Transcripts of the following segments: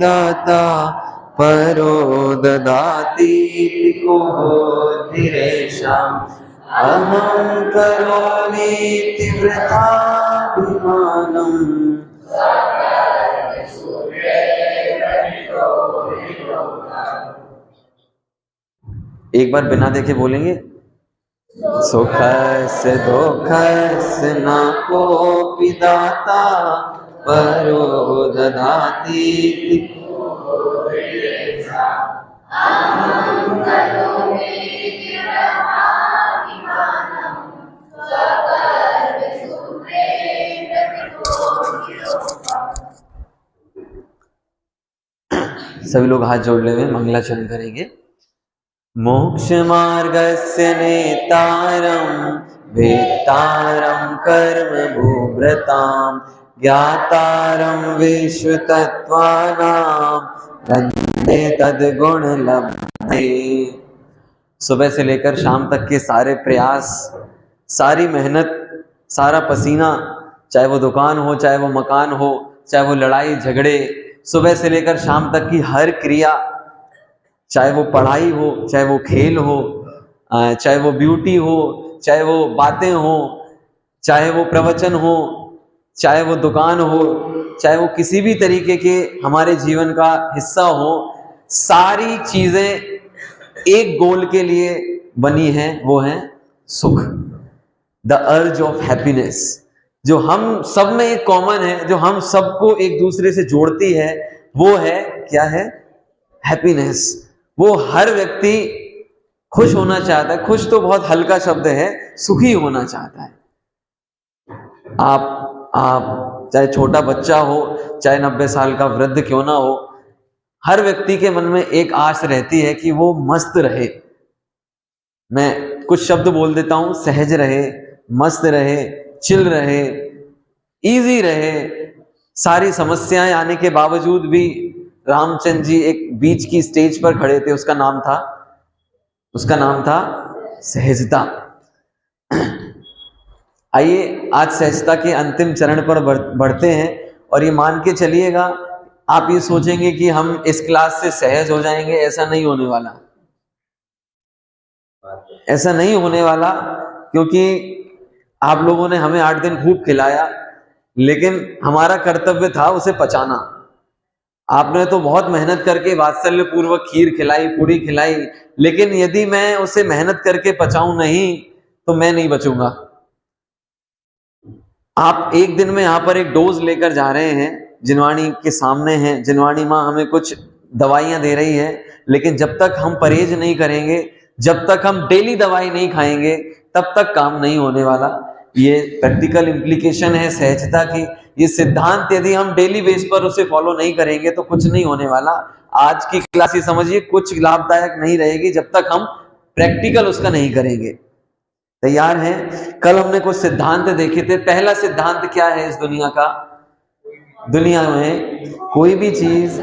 दाता परो ददाति को बुद्धिरेषाम् अहं करोमीति वृथाभिमानम्। एक बार बिना देखे बोलेंगे, सुख से दुख से न कोपि दाता परो ददाति। सभी लोग हाथ जोड़ ले हुए मंगलाचरण करेंगे। मोक्ष मार्गस्य नेतारं वेत्तारं कर्म भूभृतां ज्ञातारं विश्वतत्त्वानां वन्दे तद्गुण लब्धे। सुबह से लेकर शाम तक के सारे प्रयास, सारी मेहनत, सारा पसीना, चाहे वो दुकान हो, चाहे वो मकान हो, चाहे वो लड़ाई झगड़े, सुबह से लेकर शाम तक की हर क्रिया, चाहे वो पढ़ाई हो, चाहे वो खेल हो, चाहे वो ब्यूटी हो, चाहे वो बातें हो, चाहे वो प्रवचन हो, चाहे वो दुकान हो, चाहे वो किसी भी तरीके के हमारे जीवन का हिस्सा हो, सारी चीजें एक गोल के लिए बनी हैं, वो है सुख, द अर्ज ऑफ हैप्पीनेस, जो हम सब में एक कॉमन है, जो हम सबको एक दूसरे से जोड़ती है, वो है क्या है? हैप्पीनेस। वो हर व्यक्ति खुश होना चाहता है। खुश तो बहुत हल्का शब्द है, सुखी होना चाहता है। आप चाहे छोटा बच्चा हो, चाहे 90 साल का वृद्ध क्यों ना हो, हर व्यक्ति के मन में एक आस रहती है कि वो मस्त रहे। मैं कुछ शब्द बोल देता हूं, सहज रहे, मस्त रहे, चिल रहे, इजी रहे। सारी समस्याएं आने के बावजूद भी रामचंद्र जी एक बीच की स्टेज पर खड़े थे, उसका नाम था सहजता। आइए आज सहजता के अंतिम चरण पर बढ़ते हैं, और ये मान के चलिएगा, आप ये सोचेंगे कि हम इस क्लास से सहज हो जाएंगे, ऐसा नहीं होने वाला। ऐसा नहीं होने वाला, क्योंकि आप लोगों ने हमें 8 दिन खूब खिलाया, लेकिन हमारा कर्तव्य था उसे पचाना। आपने तो बहुत मेहनत करके वात्सल्य पूर्वक खीर खिलाई, पूरी खिलाई, लेकिन यदि मैं उसे मेहनत करके पचाऊं नहीं तो मैं नहीं बचूंगा। आप एक दिन में यहां पर एक डोज लेकर जा रहे हैं, जिनवाणी के सामने हैं, जिनवाणी माँ हमें कुछ दवाइयां दे रही है, लेकिन जब तक हम परहेज नहीं करेंगे, जब तक हम डेली दवाई नहीं खाएंगे, तब तक काम नहीं होने वाला। ये प्रैक्टिकल इम्प्लीकेशन है सहजता की। ये सिद्धांत यदि हम डेली बेस पर उसे फॉलो नहीं करेंगे तो कुछ नहीं होने वाला। आज की क्लास ये समझिए कुछ लाभदायक नहीं रहेगी जब तक हम प्रैक्टिकल उसका नहीं करेंगे। तैयार हैं? कल हमने कुछ सिद्धांत देखे थे। पहला सिद्धांत क्या है इस दुनिया का? दुनिया में कोई भी चीज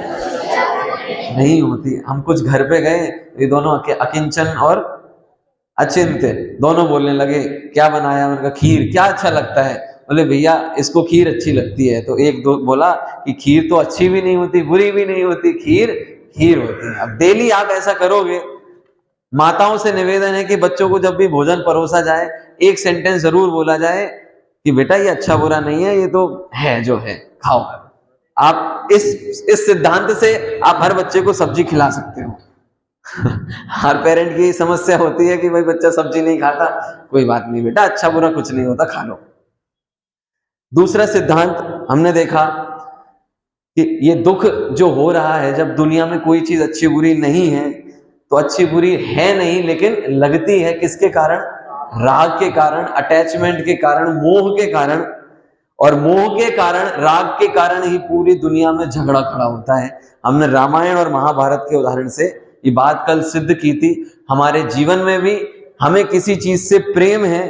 नहीं होती। हम कुछ घर पे गए, ये दोनों अकिंचन और अचिंत्य दोनों बोलने लगे, क्या बनाया? मैंने कहा खीर। क्या अच्छा लगता है? बोले भैया इसको खीर अच्छी लगती है। तो एक दो बोला कि खीर तो अच्छी भी नहीं होती, बुरी भी नहीं होती, खीर खीर होती है। अब डेली आप ऐसा करोगे, माताओं से निवेदन है कि बच्चों को जब भी भोजन परोसा जाए, एक सेंटेंस जरूर बोला जाए कि बेटा ये अच्छा बुरा नहीं है, ये तो है जो है, खाओ। आप इस सिद्धांत से आप हर बच्चे को सब्जी खिला सकते हो। हर पेरेंट की समस्या होती है कि भाई बच्चा सब्जी नहीं खाता, कोई बात नहीं बेटा, अच्छा बुरा कुछ नहीं होता, खा लो। दूसरा सिद्धांत हमने देखा कि ये दुख जो हो रहा है, जब दुनिया में कोई चीज अच्छी बुरी नहीं है तो अच्छी बुरी है नहीं, लेकिन लगती है किसके कारण? राग के कारण, अटैचमेंट के कारण, मोह के कारण। और मोह के कारण, राग के कारण ही पूरी दुनिया में झगड़ा खड़ा होता है। हमने रामायण और महाभारत के उदाहरण से ये बात कल सिद्ध की थी। हमारे जीवन में भी हमें किसी चीज से प्रेम है,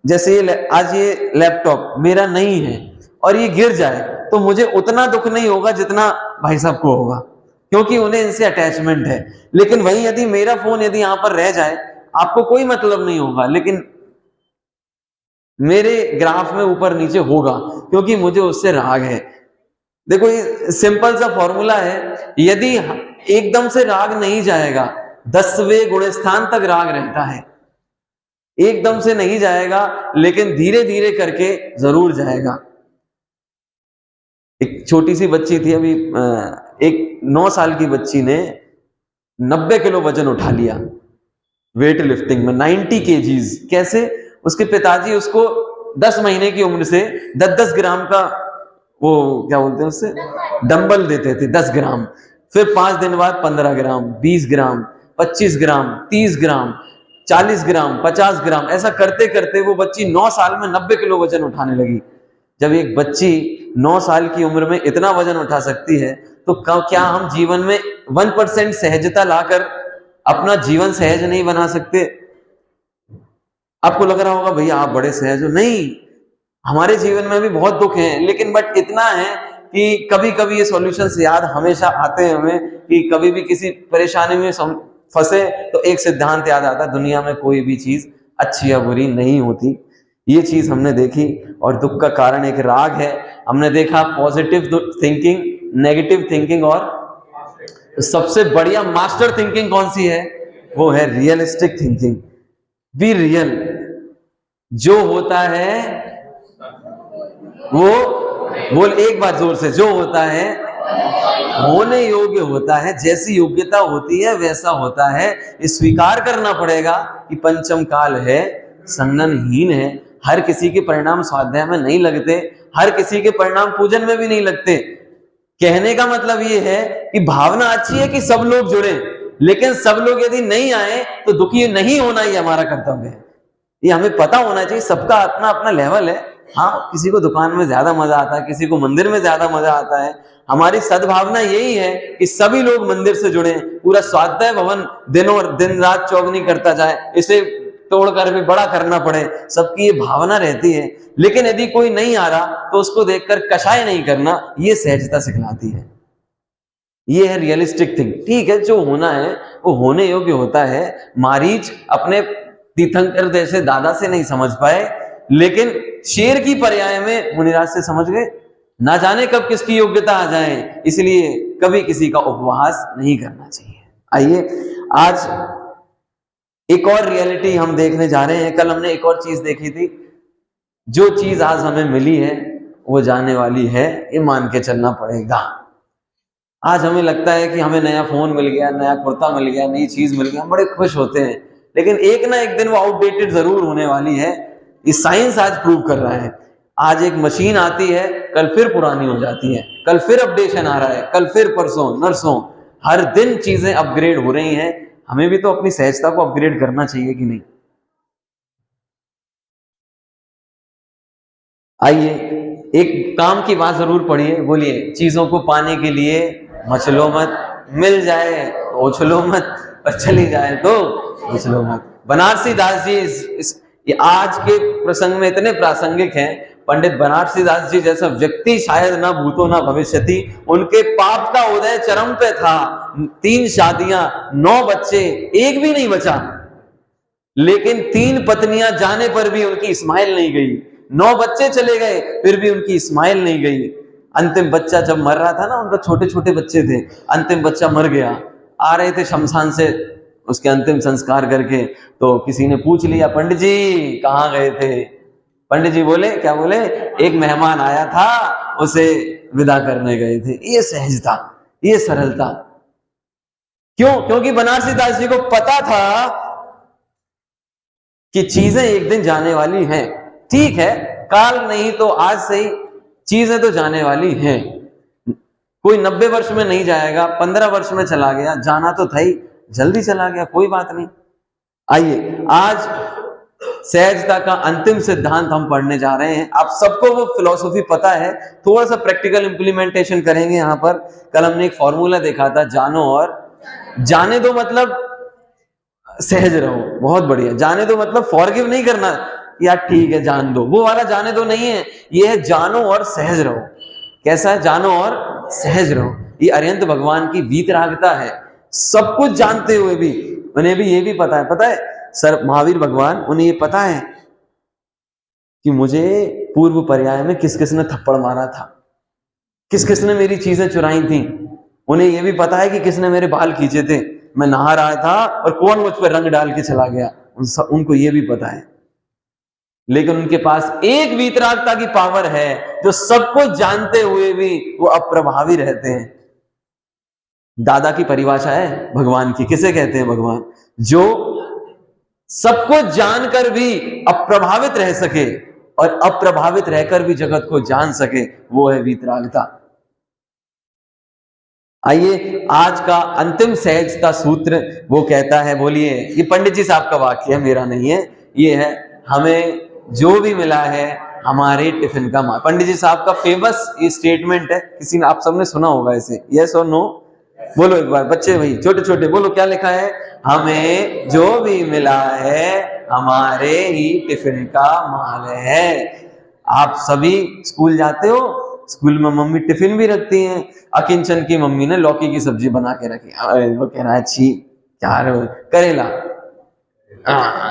जैसे आज ये लैपटॉप मेरा नहीं है और ये गिर जाए तो मुझे उतना दुख नहीं होगा जितना भाई साहब को होगा, क्योंकि उन्हें इनसे अटैचमेंट है। लेकिन वहीं यदि मेरा फोन यदि यहां पर रह जाए, आपको कोई मतलब नहीं होगा, लेकिन मेरे ग्राफ में ऊपर नीचे होगा, क्योंकि मुझे उससे राग है। देखो ये सिंपल सा फॉर्मूला है, यदि एकदम से राग नहीं जाएगा, 10वें गुणस्थान तक राग रहता है, एकदम से नहीं जाएगा लेकिन धीरे धीरे करके जरूर जाएगा। एक छोटी सी बच्ची थी अभी, एक 9 साल की बच्ची ने 90 किलो वजन उठा लिया वेट लिफ्टिंग में, 90 केजीज। कैसे? उसके पिताजी उसको 10 महीने की उम्र से 10-10 ग्राम का, वो क्या बोलते हैं उससे, डंबल देते थे 10 ग्राम, फिर 5 दिन बाद 15 ग्राम, 20 ग्राम, 25 ग्राम, 30 ग्राम, 40 ग्राम, 50 ग्राम, ऐसा करते करते वो बच्ची 9 साल में 90 किलो वजन उठाने लगी। जब एक बच्ची 9 साल की उम्र में इतना वजन उठा सकती है, तो क्या हम जीवन में 1% सहजता लाकर अपना जीवन सहज नहीं बना सकते? आपको लग रहा होगा भैया आप बड़े सहज हो, नहीं, हमारे जीवन में भी बहुत दुख है, लेकिन बट इतना है कि कभी कभी ये सॉल्यूशंस याद हमेशा आते हैं हमें, कि कभी भी किसी परेशानी में फंसे तो एक सिद्धांत याद आता है, दुनिया में कोई भी चीज अच्छी या बुरी नहीं होती। ये चीज हमने देखी, और दुख का कारण एक राग है। हमने देखा पॉजिटिव थिंकिंग, नेगेटिव थिंकिंग, और सबसे बढ़िया मास्टर थिंकिंग कौन सी है? वो है रियलिस्टिक थिंकिंग। Be real. जो होता है वो, बोल एक बार जोर से, जो होता है होने योग्य होता है, जैसी योग्यता होती है वैसा होता है। ये स्वीकार करना पड़ेगा कि पंचम काल है, संगनहीन है, हर किसी के परिणाम स्वाध्याय में नहीं लगते, हर किसी के परिणाम पूजन में भी नहीं लगते। कहने का मतलब ये है कि भावना अच्छी है कि सब लोग जुड़े, लेकिन सब लोग यदि नहीं आए तो दुखी नहीं होना ही हमारा कर्तव्य है। ये हमें पता होना चाहिए, सबका अपना अपना लेवल है। हाँ, किसी को दुकान में ज्यादा मजा आता है, किसी को मंदिर में ज्यादा मजा आता है। हमारी सद्भावना यही है कि सभी लोग मंदिर से जुड़े, पूरा स्वाध्याय भवन दिन रात चौगनी करता जाए, इसे तोड़कर भी बड़ा करना पड़े, सबकी ये भावना रहती है। लेकिन यदि कोई नहीं आ रहा तो उसको देखकर कषाय नहीं करना, ये सहजता सिखलाती है। ये है रियलिस्टिक थिंग। ठीक है, जो होना है वो होने योग्य होता है। मारीच अपने तीर्थंकर जैसे दादा से नहीं समझ पाए, लेकिन शेर की पर्याय में मुनिराज से समझ गए। ना जाने कब किसकी योग्यता आ जाए, इसलिए कभी किसी का उपहास नहीं करना चाहिए। आइए आज एक और रियलिटी हम देखने जा रहे हैं। कल हमने एक और चीज देखी थी, जो चीज आज हमें मिली है वो जाने वाली है, ये मान के चलना पड़ेगा। आज हमें लगता है कि हमें नया फोन मिल गया, नया कुर्ता मिल गया, नई चीज मिल गया, हम बड़े खुश होते हैं, लेकिन एक ना एक दिन वो आउटडेटेड जरूर होने वाली है। ये साइंस आज प्रूव कर रहा है। आज एक मशीन आती है, कल फिर पुरानी हो जाती है, कल फिर अपडेशन आ रहा है, कल फिर परसों नरसों, हर दिन चीजें अपग्रेड हो रही हैं। हमें भी तो अपनी सहजता को अपग्रेड करना चाहिए कि नहीं? आइए एक काम की बात जरूर पढ़िए, बोलिए, चीजों को पाने के लिए मचलो मत, मिल जाए तो उछलो मत, और चली जाए तो उछलो मत। बनारसी दास जी ये आज के प्रसंग में इतने प्रासंगिक हैं। पंडित बनारसी दास जी जैसा व्यक्ति शायद ना भूतो ना भविष्यति। उनके पाप का उदय चरम पे था, 3 शादियां, 9 बच्चे, एक भी नहीं बचा, लेकिन 3 पत्नियां जाने पर भी उनकी स्माइल नहीं गई। 9 बच्चे चले गए फिर भी उनकी स्माइल नहीं गई। अंतिम बच्चा जब मर रहा था ना, उनका छोटे छोटे बच्चे थे, अंतिम बच्चा मर गया, आ रहे थे शमशान से उसके अंतिम संस्कार करके, तो किसी ने पूछ लिया, पंडित जी कहाँ गए थे? पंडित जी बोले, क्या बोले? एक मेहमान आया था, उसे विदा करने गए थे। ये सहजता, ये सरलता। क्यों? क्योंकि बनारसी दास जी को पता था कि चीजें एक दिन जाने वाली हैं। ठीक है, काल नहीं तो आज सही, चीजें तो जाने वाली हैं। कोई 90 वर्ष में नहीं जाएगा, 15 वर्ष में चला गया, जाना तो था ही, जल्दी चला गया, कोई बात नहीं। आइए आज सहजता का अंतिम सिद्धांत हम पढ़ने जा रहे हैं। आप सबको वो फिलॉसफी पता है, थोड़ा सा प्रैक्टिकल इंप्लीमेंटेशन करेंगे यहां पर। कल हमने एक फॉर्मूला देखा था, जानो और जाने दो, मतलब सहज रहो। बहुत बढ़िया। जाने दो मतलब फॉरगिव नहीं करना, यार ठीक है जान दो, वो वाला जाने दो नहीं है, ये है जानो और सहज रहो। कैसा है? जानो और सहज रहो। ये अरिहंत भगवान की वीतरागता है। सब कुछ जानते हुए भी उन्हें भी ये भी पता है सर महावीर भगवान, उन्हें ये पता है कि मुझे पूर्व पर्याय में किस किसने थप्पड़ मारा था, किस किसने मेरी चीजें चुराई थी, उन्हें यह भी पता है कि किसने मेरे बाल खींचे थे, मैं नहा रहा था और कौन मुझ पर रंग डाल के चला गया, उनको यह भी पता है। लेकिन उनके पास एक वीतरागता की पावर है जो सब कुछ जानते हुए भी वो अप्रभावी रहते हैं। दादा की परिभाषा है भगवान की, किसे कहते हैं भगवान? जो सब कुछ जानकर भी अप्रभावित रह सके और अप्रभावित रहकर भी जगत को जान सके, वो है वीतरागता। आइए, आज का अंतिम सहजता सूत्र वो कहता है, बोलिए, ये पंडित जी साहब का वाक्य है, मेरा नहीं है, ये है, हमें जो भी मिला है हमारे टिफिन का माल। पंडित जी साहब का फेमस ये स्टेटमेंट है, किसी ने, आप सबने सुना होगा इसे, यस और नो? बोलो एक बार, बच्चे भाई छोटे छोटे बोलो, क्या लिखा है? हमें जो भी मिला है हमारे ही टिफिन का माल है। आप सभी स्कूल जाते हो, स्कूल में मम्मी टिफिन भी रखती हैं। अकिंचन की मम्मी ने लौकी की सब्जी बना के रखी, वो कह रहा है छी क्या करेला,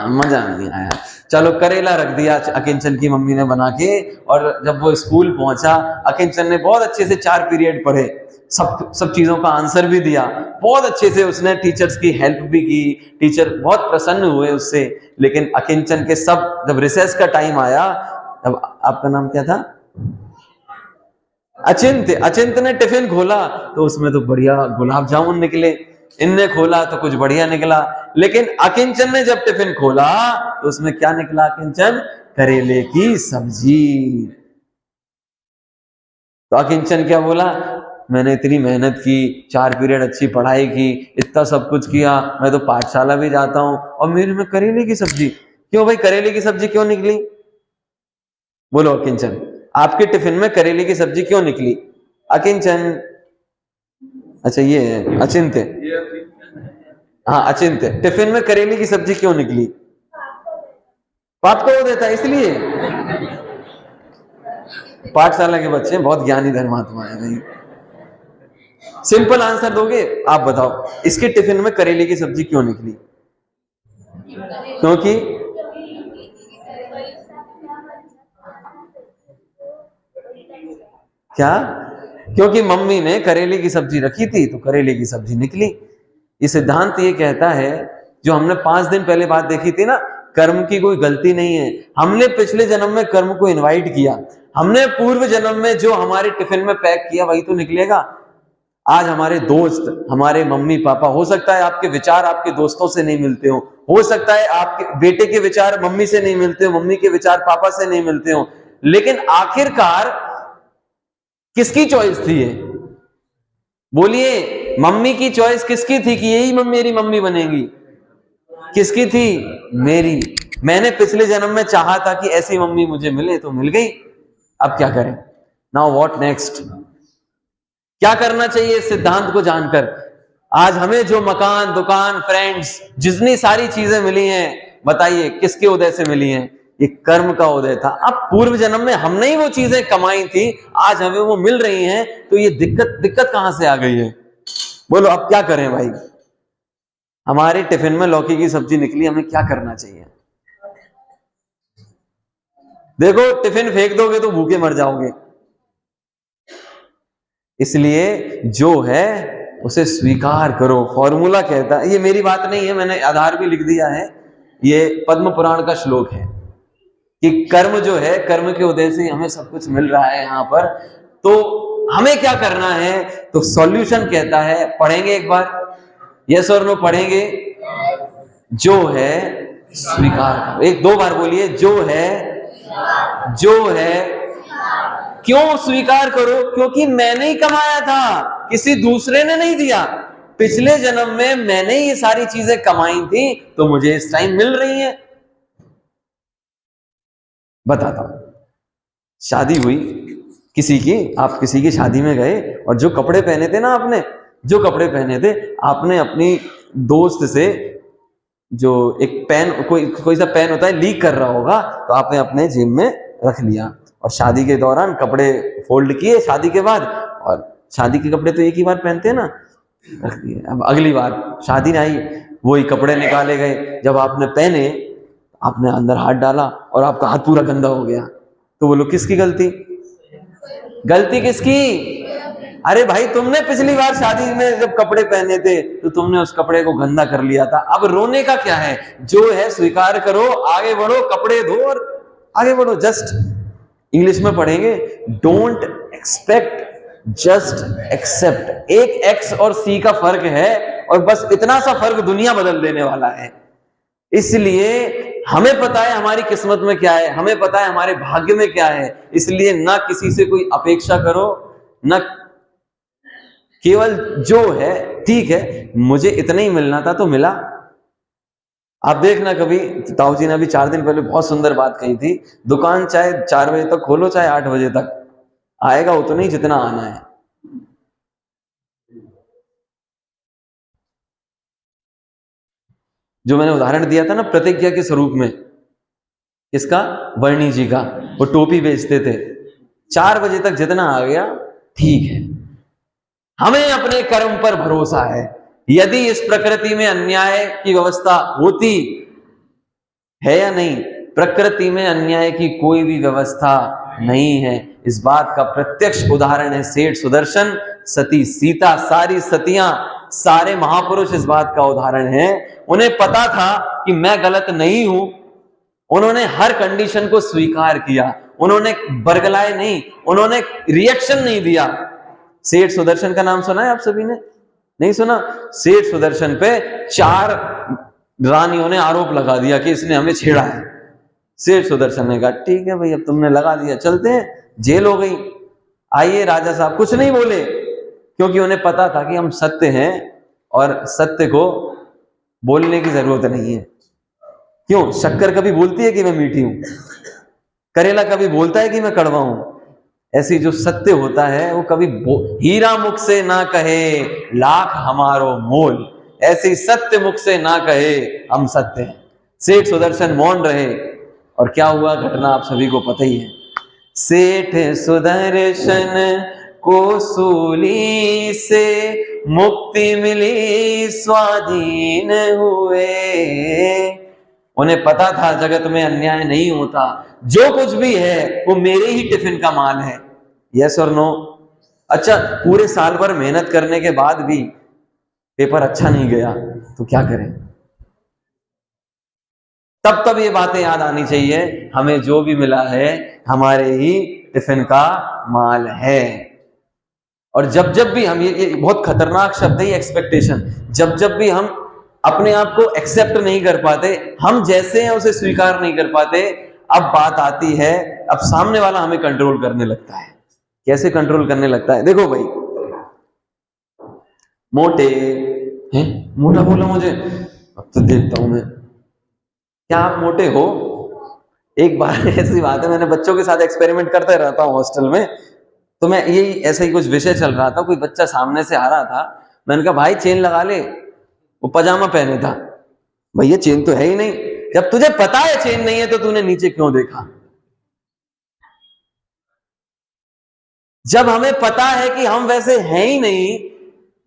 मजा नहीं आया, चलो करेला रख दिया अकिंचन की मम्मी ने बना के। और जब वो स्कूल पहुंचा, अकिंचन ने बहुत अच्छे से 4 पीरियड पढ़े, सब चीजों का आंसर भी दिया, बहुत अच्छे से उसने टीचर्स की हेल्प भी की, टीचर बहुत प्रसन्न हुए उससे। लेकिन अकिंचन के सब, जब रिसेस का टाइम आया, तब, आपका नाम क्या था? अचिंत्य। अचिंत्य ने टिफिन खोला तो उसमें तो बढ़िया गुलाब जामुन निकले, इनने खोला तो कुछ बढ़िया निकला। लेकिन अकिंचन ने जब टिफिन खोला तो उसमें क्या निकला? अकिंचन, करेले की सब्जी। तो अकिंचन क्या बोला? मैंने इतनी मेहनत की, 4 पीरियड अच्छी पढ़ाई की, इतना सब कुछ किया, मैं तो पाठशाला भी जाता हूं, और मेरे में करेले की सब्जी क्यों? भाई करेले की सब्जी क्यों निकली? बोलो अकिंचन, आपके टिफिन में करेले की सब्जी क्यों निकली? अकिंचन, अच्छा ये है अचिंत्य, हाँ अचिंत्य, टिफिन में करेले की सब्जी क्यों निकली? पाप को देता है इसलिए। पाठशाला के बच्चे बहुत ज्ञानी धर्मात्मा है भाई। सिंपल आंसर दोगे? आप बताओ, इसके टिफिन में करेले की सब्जी क्यों निकली? क्योंकि क्या? क्योंकि मम्मी ने करेले की सब्जी रखी थी तो करेले की सब्जी निकली। ये सिद्धांत ये कहता है, जो हमने 5 दिन पहले बात देखी थी ना, कर्म की कोई गलती नहीं है। हमने पिछले जन्म में कर्म को इनवाइट किया, हमने पूर्व जन्म में जो हमारे टिफिन में पैक किया वही तो निकलेगा। आज हमारे दोस्त, हमारे मम्मी पापा, हो सकता है आपके विचार आपके दोस्तों से नहीं मिलते हो सकता है आपके बेटे के विचार मम्मी से नहीं मिलते हो, मम्मी के विचार पापा से नहीं मिलते हो, लेकिन आखिरकार किसकी चॉइस थी ये? बोलिए, मम्मी की चॉइस किसकी थी कि यही मेरी मम्मी बनेगी? किसकी थी? मेरी। मैंने पिछले जन्म में चाहा था कि ऐसी मम्मी मुझे मिले तो मिल गई, अब क्या करें? Now what next? क्या करना चाहिए इस सिद्धांत को जानकर? आज हमें जो मकान, दुकान, फ्रेंड्स, जितनी सारी चीजें मिली हैं, बताइए किसके उदय से मिली हैं? ये कर्म का उदय था। अब पूर्व जन्म में हमने ही वो चीजें कमाई थी, आज हमें वो मिल रही हैं, तो ये दिक्कत कहां से आ गई है? बोलो अब क्या करें भाई? हमारे टिफिन में लौकी की सब्जी निकली, हमें क्या करना चाहिए? देखो, टिफिन फेंक दोगे तो भूखे मर जाओगे, इसलिए जो है उसे स्वीकार करो। फॉर्मूला कहता है, ये मेरी बात नहीं है, मैंने आधार भी लिख दिया है, ये पद्म पुराण का श्लोक है कि कर्म जो है, कर्म के उदय से हमें सब कुछ मिल रहा है यहाँ पर, तो हमें क्या करना है? तो सॉल्यूशन कहता है, पढ़ेंगे एक बार, यस और नो पढ़ेंगे? जो है स्वीकार करो, 1-2 बार बोलिए, जो है, जो है। क्यों स्वीकार करो? क्योंकि मैंने ही कमाया था, किसी दूसरे ने नहीं दिया। पिछले जन्म में मैंने ये सारी चीजें कमाई थी, तो मुझे इस टाइम मिल रही है। बताता हूं, शादी हुई किसी की, आप किसी की शादी में गए और जो कपड़े पहने थे ना आपने, जो कपड़े पहने थे आपने अपनी दोस्त से, जो एक पेन, कोई सा पेन होता है लीक कर रहा होगा, तो आपने अपने जेब में रख लिया, और शादी के दौरान कपड़े फोल्ड किए शादी के बाद, और शादी के कपड़े तो एक ही बार पहनते हैं ना, रख दिए। अब अगली बार शादी आई, वही कपड़े निकाले गए, जब आपने पहने, आपने अंदर हाथ डाला और आपका हाथ पूरा गंदा हो गया, तो बोलो किसकी गलती? गलती किसकी? अरे भाई, तुमने पिछली बार शादी में जब कपड़े पहने थे तो तुमने उस कपड़े को गंदा कर लिया था, अब रोने का क्या है? जो है स्वीकार करो, आगे बढ़ो, कपड़े धो और आगे बढ़ो। जस्ट इंग्लिश में पढ़ेंगे, डोंट एक्सपेक्ट, जस्ट एक्सेप्ट। एक एक्स और सी का फर्क है और बस इतना सा फर्क दुनिया बदल देने वाला है। इसलिए हमें पता है हमारी किस्मत में क्या है, हमें पता है हमारे भाग्य में क्या है, इसलिए ना किसी से कोई अपेक्षा करो, ना केवल जो है ठीक है, मुझे इतना ही मिलना था तो मिला। आप देखना, कभी ताऊ जी ने अभी 4 दिन पहले बहुत सुंदर बात कही थी, दुकान चाहे 4 बजे तक खोलो चाहे 8 बजे तक, आएगा उतना ही जितना आना है। जो मैंने उदाहरण दिया था ना प्रतिज्ञा के स्वरूप में, इसका वर्णी जी का, वो टोपी बेचते थे, 4 बजे तक जितना आ गया ठीक है। हमें अपने कर्म पर भरोसा है। यदि इस प्रकृति में अन्याय की व्यवस्था होती है या नहीं, प्रकृति में अन्याय की कोई भी व्यवस्था नहीं है। इस बात का प्रत्यक्ष उदाहरण है सेठ सुदर्शन, सती सीता, सारी सतियां, सारे महापुरुष इस बात का उदाहरण है। उन्हें पता था कि मैं गलत नहीं हूं, उन्होंने हर कंडीशन को स्वीकार किया, उन्होंने बरगलाए नहीं, उन्होंने रिएक्शन नहीं दिया। सेठ सुदर्शन का नाम सुना है आप सभी ने? नहीं सुना? सेठ सुदर्शन पे 4 रानियों ने आरोप लगा दिया कि इसने हमें छेड़ा है। सेठ सुदर्शन ने कहा ठीक है भाई, अब तुमने लगा दिया, चलते हैं, जेल हो गई। आइए राजा साहब कुछ नहीं बोले, क्योंकि उन्हें पता था कि हम सत्य हैं और सत्य को बोलने की जरूरत नहीं है। क्यों? शक्कर कभी बोलती है कि मैं मीठी हूं? करेला कभी बोलता है कि मैं कड़वा हूं? ऐसी जो सत्य होता है वो कभी हीरा मुख से ना कहे लाख हमारो मोल, ऐसी सत्य मुख से ना कहे हम सत्य हैं। सेठ सुदर्शन मौन रहे और क्या हुआ घटना आप सभी को पता ही है। सेठ सुदर्शन को सूली से मुक्ति मिली, स्वाधीन हुए। उन्हें पता था जगत में अन्याय नहीं होता, जो कुछ भी है वो मेरे ही टिफिन का माल है। यस और नो? अच्छा, पूरे साल भर मेहनत करने के बाद भी पेपर अच्छा नहीं गया तो क्या करें? तब ये बातें याद आनी चाहिए, हमें जो भी मिला है हमारे ही टिफिन का माल है। और जब भी हम, ये बहुत खतरनाक शब्द है ये एक्सपेक्टेशन, जब भी हम अपने आप को एक्सेप्ट नहीं कर पाते, हम जैसे हैं उसे स्वीकार नहीं कर पाते, अब बात आती है, अब सामने वाला हमें कंट्रोल करने लगता है। कैसे कंट्रोल करने लगता है? देखो भाई, मोटे हैं, मोटा बोला मुझे, अब तो देखता हूं मैं, क्या आप मोटे हो? एक बार ऐसी बात है, मैंने बच्चों के साथ एक्सपेरिमेंट करते रहता हूँ हॉस्टल में, तो मैं यही ऐसा ही कुछ विषय चल रहा था, कोई बच्चा सामने से आ रहा था, मैंने कहा भाई चेन लगा ले, वो पजामा पहने था, भैया चेन तो है ही नहीं, जब तुझे पता है चेन नहीं है तो तूने नीचे क्यों देखा? जब हमें पता है कि हम वैसे हैं ही नहीं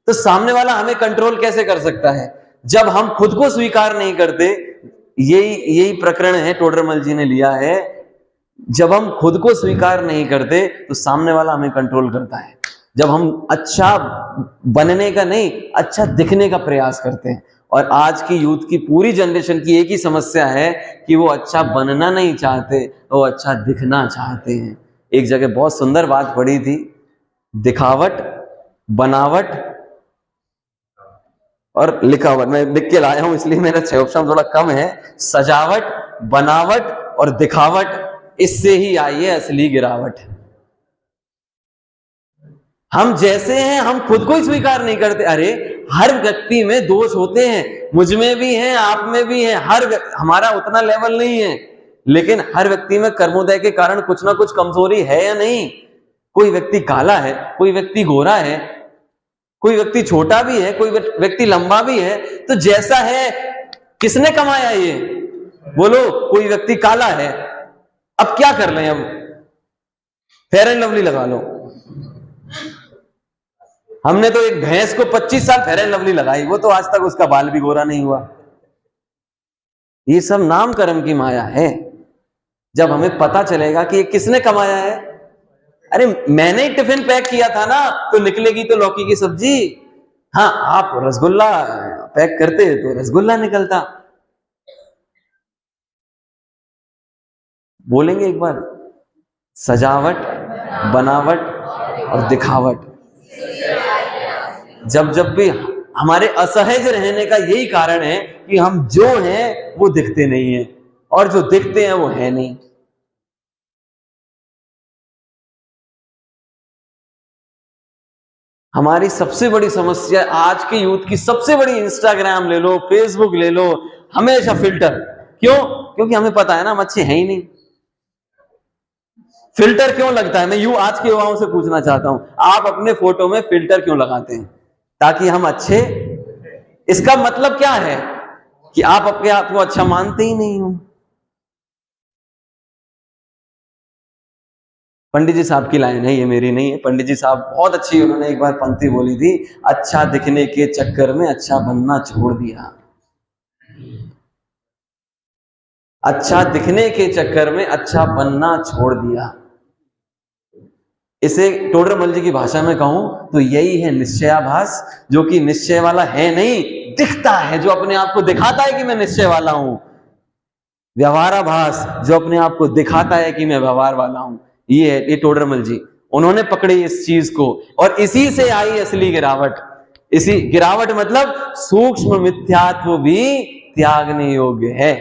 तो सामने वाला हमें कंट्रोल कैसे कर सकता है? जब हम खुद को स्वीकार नहीं करते, यही प्रकरण है टोडरमल जी ने लिया है, जब हम खुद को स्वीकार नहीं करते तो सामने वाला हमें कंट्रोल करता है। जब हम अच्छा बनने का नहीं, अच्छा दिखने का प्रयास करते हैं। और आज की यूथ की पूरी जनरेशन की एक ही समस्या है कि वो अच्छा बनना नहीं चाहते, वो अच्छा दिखना चाहते हैं। एक जगह बहुत सुंदर बात पढ़ी थी, दिखावट, बनावट और लिखावट। मैं लिख के लाया हूं इसलिए मेरा 6 ऑप्शन थोड़ा कम है। सजावट, बनावट और दिखावट, इससे ही आई है असली गिरावट। हम जैसे हैं हम खुद को ही स्वीकार नहीं करते। अरे हर व्यक्ति में दोष होते हैं, मुझ में भी हैं, आप में भी हैं, हमारा उतना लेवल नहीं है, लेकिन हर व्यक्ति में कर्मोदय के कारण कुछ ना कुछ कमजोरी है या नहीं? कोई व्यक्ति काला है, कोई व्यक्ति गोरा है, कोई व्यक्ति छोटा भी है, कोई व्यक्ति लंबा भी है, तो जैसा है किसने कमाया ये? बोलो, कोई व्यक्ति काला है, अब क्या कर लें? अब फेयर एंड लवली लगा लो। हमने तो एक भैंस को 25 साल फेयर एंड लवली लगाई, वो तो आज तक उसका बाल भी गोरा नहीं हुआ। ये सब नाम कर्म की माया है। जब हमें पता चलेगा कि ये किसने कमाया है, अरे मैंने ही टिफिन पैक किया था ना, तो निकलेगी तो लौकी की सब्जी। हाँ, आप रसगुल्ला पैक करते तो रसगुल्ला निकलता। बोलेंगे एक बार, सजावट, बनावट और दिखावट। जब जब भी हमारे असहज रहने का यही कारण है कि हम जो हैं वो दिखते नहीं है, और जो दिखते हैं वो है नहीं। हमारी सबसे बड़ी समस्या आज के यूथ की, सबसे बड़ी, इंस्टाग्राम ले लो, फेसबुक ले लो, हमेशा फिल्टर। क्यों? क्योंकि हमें पता है ना हम अच्छे हैं ही नहीं। फिल्टर क्यों लगता है? मैं यूं आज के युवाओं से पूछना चाहता हूं, आप अपने फोटो में फिल्टर क्यों लगाते हैं? ताकि हम अच्छे। इसका मतलब क्या है? कि आप अपने आप को अच्छा मानते ही नहीं हो। पंडित जी साहब की लाइन है, ये मेरी नहीं है। पंडित जी साहब बहुत अच्छी, उन्होंने एक बार पंक्ति बोली थी, अच्छा दिखने के चक्कर में अच्छा बनना छोड़ दिया। अच्छा दिखने के चक्कर में अच्छा बनना छोड़ दिया। इसे टोडरमल जी की भाषा में कहूं तो यही है निश्चयाभास, जो कि निश्चय वाला है नहीं, दिखता है, जो अपने आप को दिखाता है कि मैं निश्चय वाला हूं। व्यवहाराभास, जो अपने आप को दिखाता है कि मैं व्यवहार वाला हूं। ये है, ये टोडरमल जी, उन्होंने पकड़ी इस चीज को, और इसी से आई असली गिरावट। इसी गिरावट मतलब सूक्ष्म मिथ्यात्व भी त्यागने योग्य है।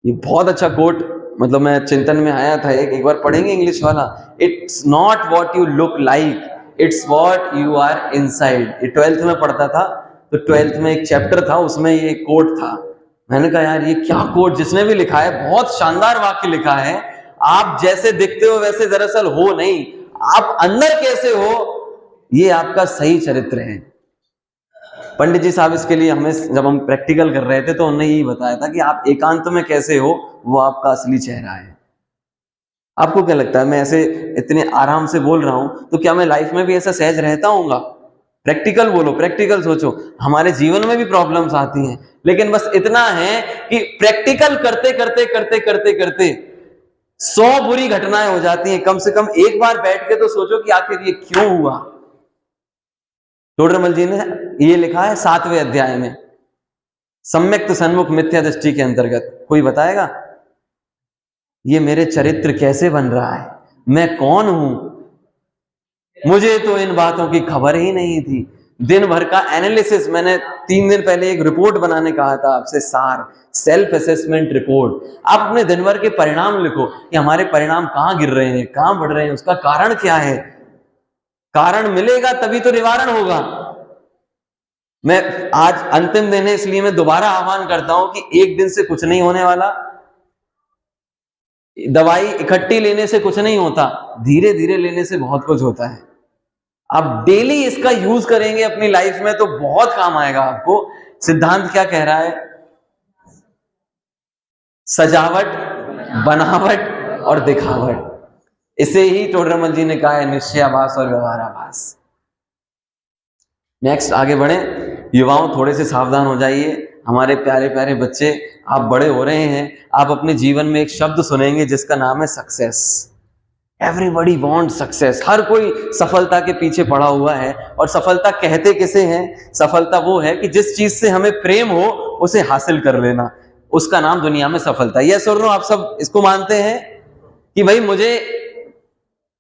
ये बहुत अच्छा कोट, मतलब मैं चिंतन में आया था, एक बार पढ़ेंगे इंग्लिश वाला। It's not what you look like, it's what you are inside. ये 12th में पढ़ता था, तो 12th में एक चैप्टर था, उसमें ये कोट था। मैंने कहा यार ये क्या कोट, जिसने भी लिखा है बहुत शानदार वाक्य लिखा है। आप जैसे दिखते हो वैसे दरअसल हो नहीं, आप अंदर कैसे हो ये आपका सही चरित्र है। पंडित जी साहब इसके लिए हमें, जब हम प्रैक्टिकल कर रहे थे तो उन्होंने यही बताया था कि आप एकांत में कैसे हो वो आपका असली चेहरा है। आपको क्या लगता है, मैं ऐसे इतने आराम से बोल रहा हूं तो क्या मैं लाइफ में भी ऐसा सहज रहता हूँगा? प्रैक्टिकल बोलो, प्रैक्टिकल सोचो। हमारे जीवन में भी प्रॉब्लम्स आती हैं, लेकिन बस इतना है कि प्रैक्टिकल करते करते करते करते करते 100 बुरी घटनाएं हो जाती हैं। कम से कम एक बार बैठ के तो सोचो कि आखिर ये क्यों हुआ। टोडरमल जी ने ये लिखा है 7वें अध्याय में, सम्यक्त सन्मुख मिथ्या दृष्टि के अंतर्गत। कोई बताएगा ये मेरे चरित्र कैसे बन रहा है, मैं कौन हूं? मुझे तो इन बातों की खबर ही नहीं थी। दिन भर का एनालिसिस, मैंने 3 दिन पहले एक रिपोर्ट बनाने कहा था आपसे, सार, सेल्फ असेसमेंट रिपोर्ट। आप अपने दिन भर के परिणाम लिखो कि हमारे परिणाम कहां गिर रहे हैं, कहां बढ़ रहे हैं, उसका कारण क्या है। कारण मिलेगा तभी तो निवारण होगा। मैं आज अंतिम दिन है, इसलिए मैं दोबारा आह्वान करता हूं कि एक दिन से कुछ नहीं होने वाला, दवाई इकट्ठी लेने से कुछ नहीं होता, धीरे धीरे लेने से बहुत कुछ होता है। आप डेली इसका यूज करेंगे अपनी लाइफ में तो बहुत काम आएगा आपको। सिद्धांत क्या कह रहा है? सजावट, बनावट और दिखावट। इसे ही टोडरमल जी ने कहा है निश्चयाभास और व्यवहाराभास। नेक्स्ट आगे बढ़े। युवाओं थोड़े से सावधान हो जाइए, हमारे प्यारे प्यारे बच्चे, आप बड़े हो रहे हैं, आप अपने जीवन में एक शब्द सुनेंगे जिसका नाम है सक्सेस। एवरीबॉडी वांट सक्सेस, हर कोई सफलता के पीछे पड़ा हुआ है। और सफलता कहते किसे हैं? सफलता वो है कि जिस चीज से हमें प्रेम हो उसे हासिल कर लेना, उसका नाम दुनिया में सफलता है। यस और नो, आप सब इसको मानते हैं कि भाई मुझे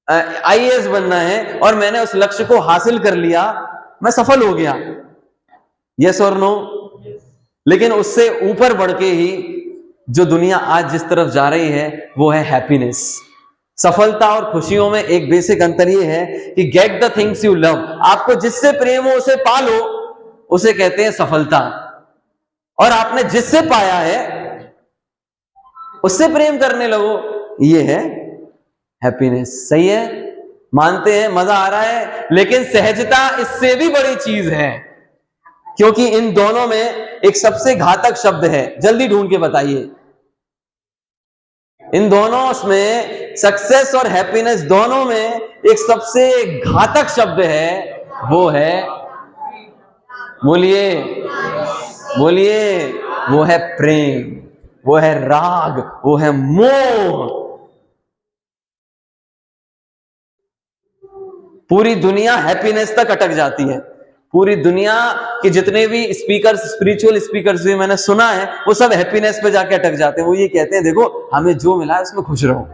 IAS बनना है और मैंने उस लक्ष्य को हासिल कर लिया, मैं सफल हो गया। यस और नो? लेकिन उससे ऊपर बढ़ के ही जो दुनिया आज जिस तरफ जा रही है वो है हैप्पीनेस। सफलता और खुशियों में एक बेसिक अंतर ये है कि get the things you love, आपको जिससे प्रेम हो उसे पालो, उसे कहते हैं सफलता। और आपने जिससे पाया है उससे प्रेम करने लगो, ये है हैप्पीनेस। सही है? मानते हैं, मजा आ रहा है। लेकिन सहजता इससे भी बड़ी चीज है, क्योंकि इन दोनों में एक सबसे घातक शब्द है। जल्दी ढूंढ के बताइए। इन दोनों में, सक्सेस और हैप्पीनेस दोनों में एक सबसे घातक शब्द है, वो है, बोलिए बोलिए, वो है प्रेम। वो है राग, वो है मोह। पूरी दुनिया हैप्पीनेस तक अटक जाती है। पूरी दुनिया के जितने भी स्पीकर्स, स्पिरिचुअल स्पीकर्स भी मैंने सुना है, वो सब हैप्पीनेस पे जाके अटक जाते हैं। वो ये कहते हैं देखो हमें जो मिला है उसमें खुश रहो।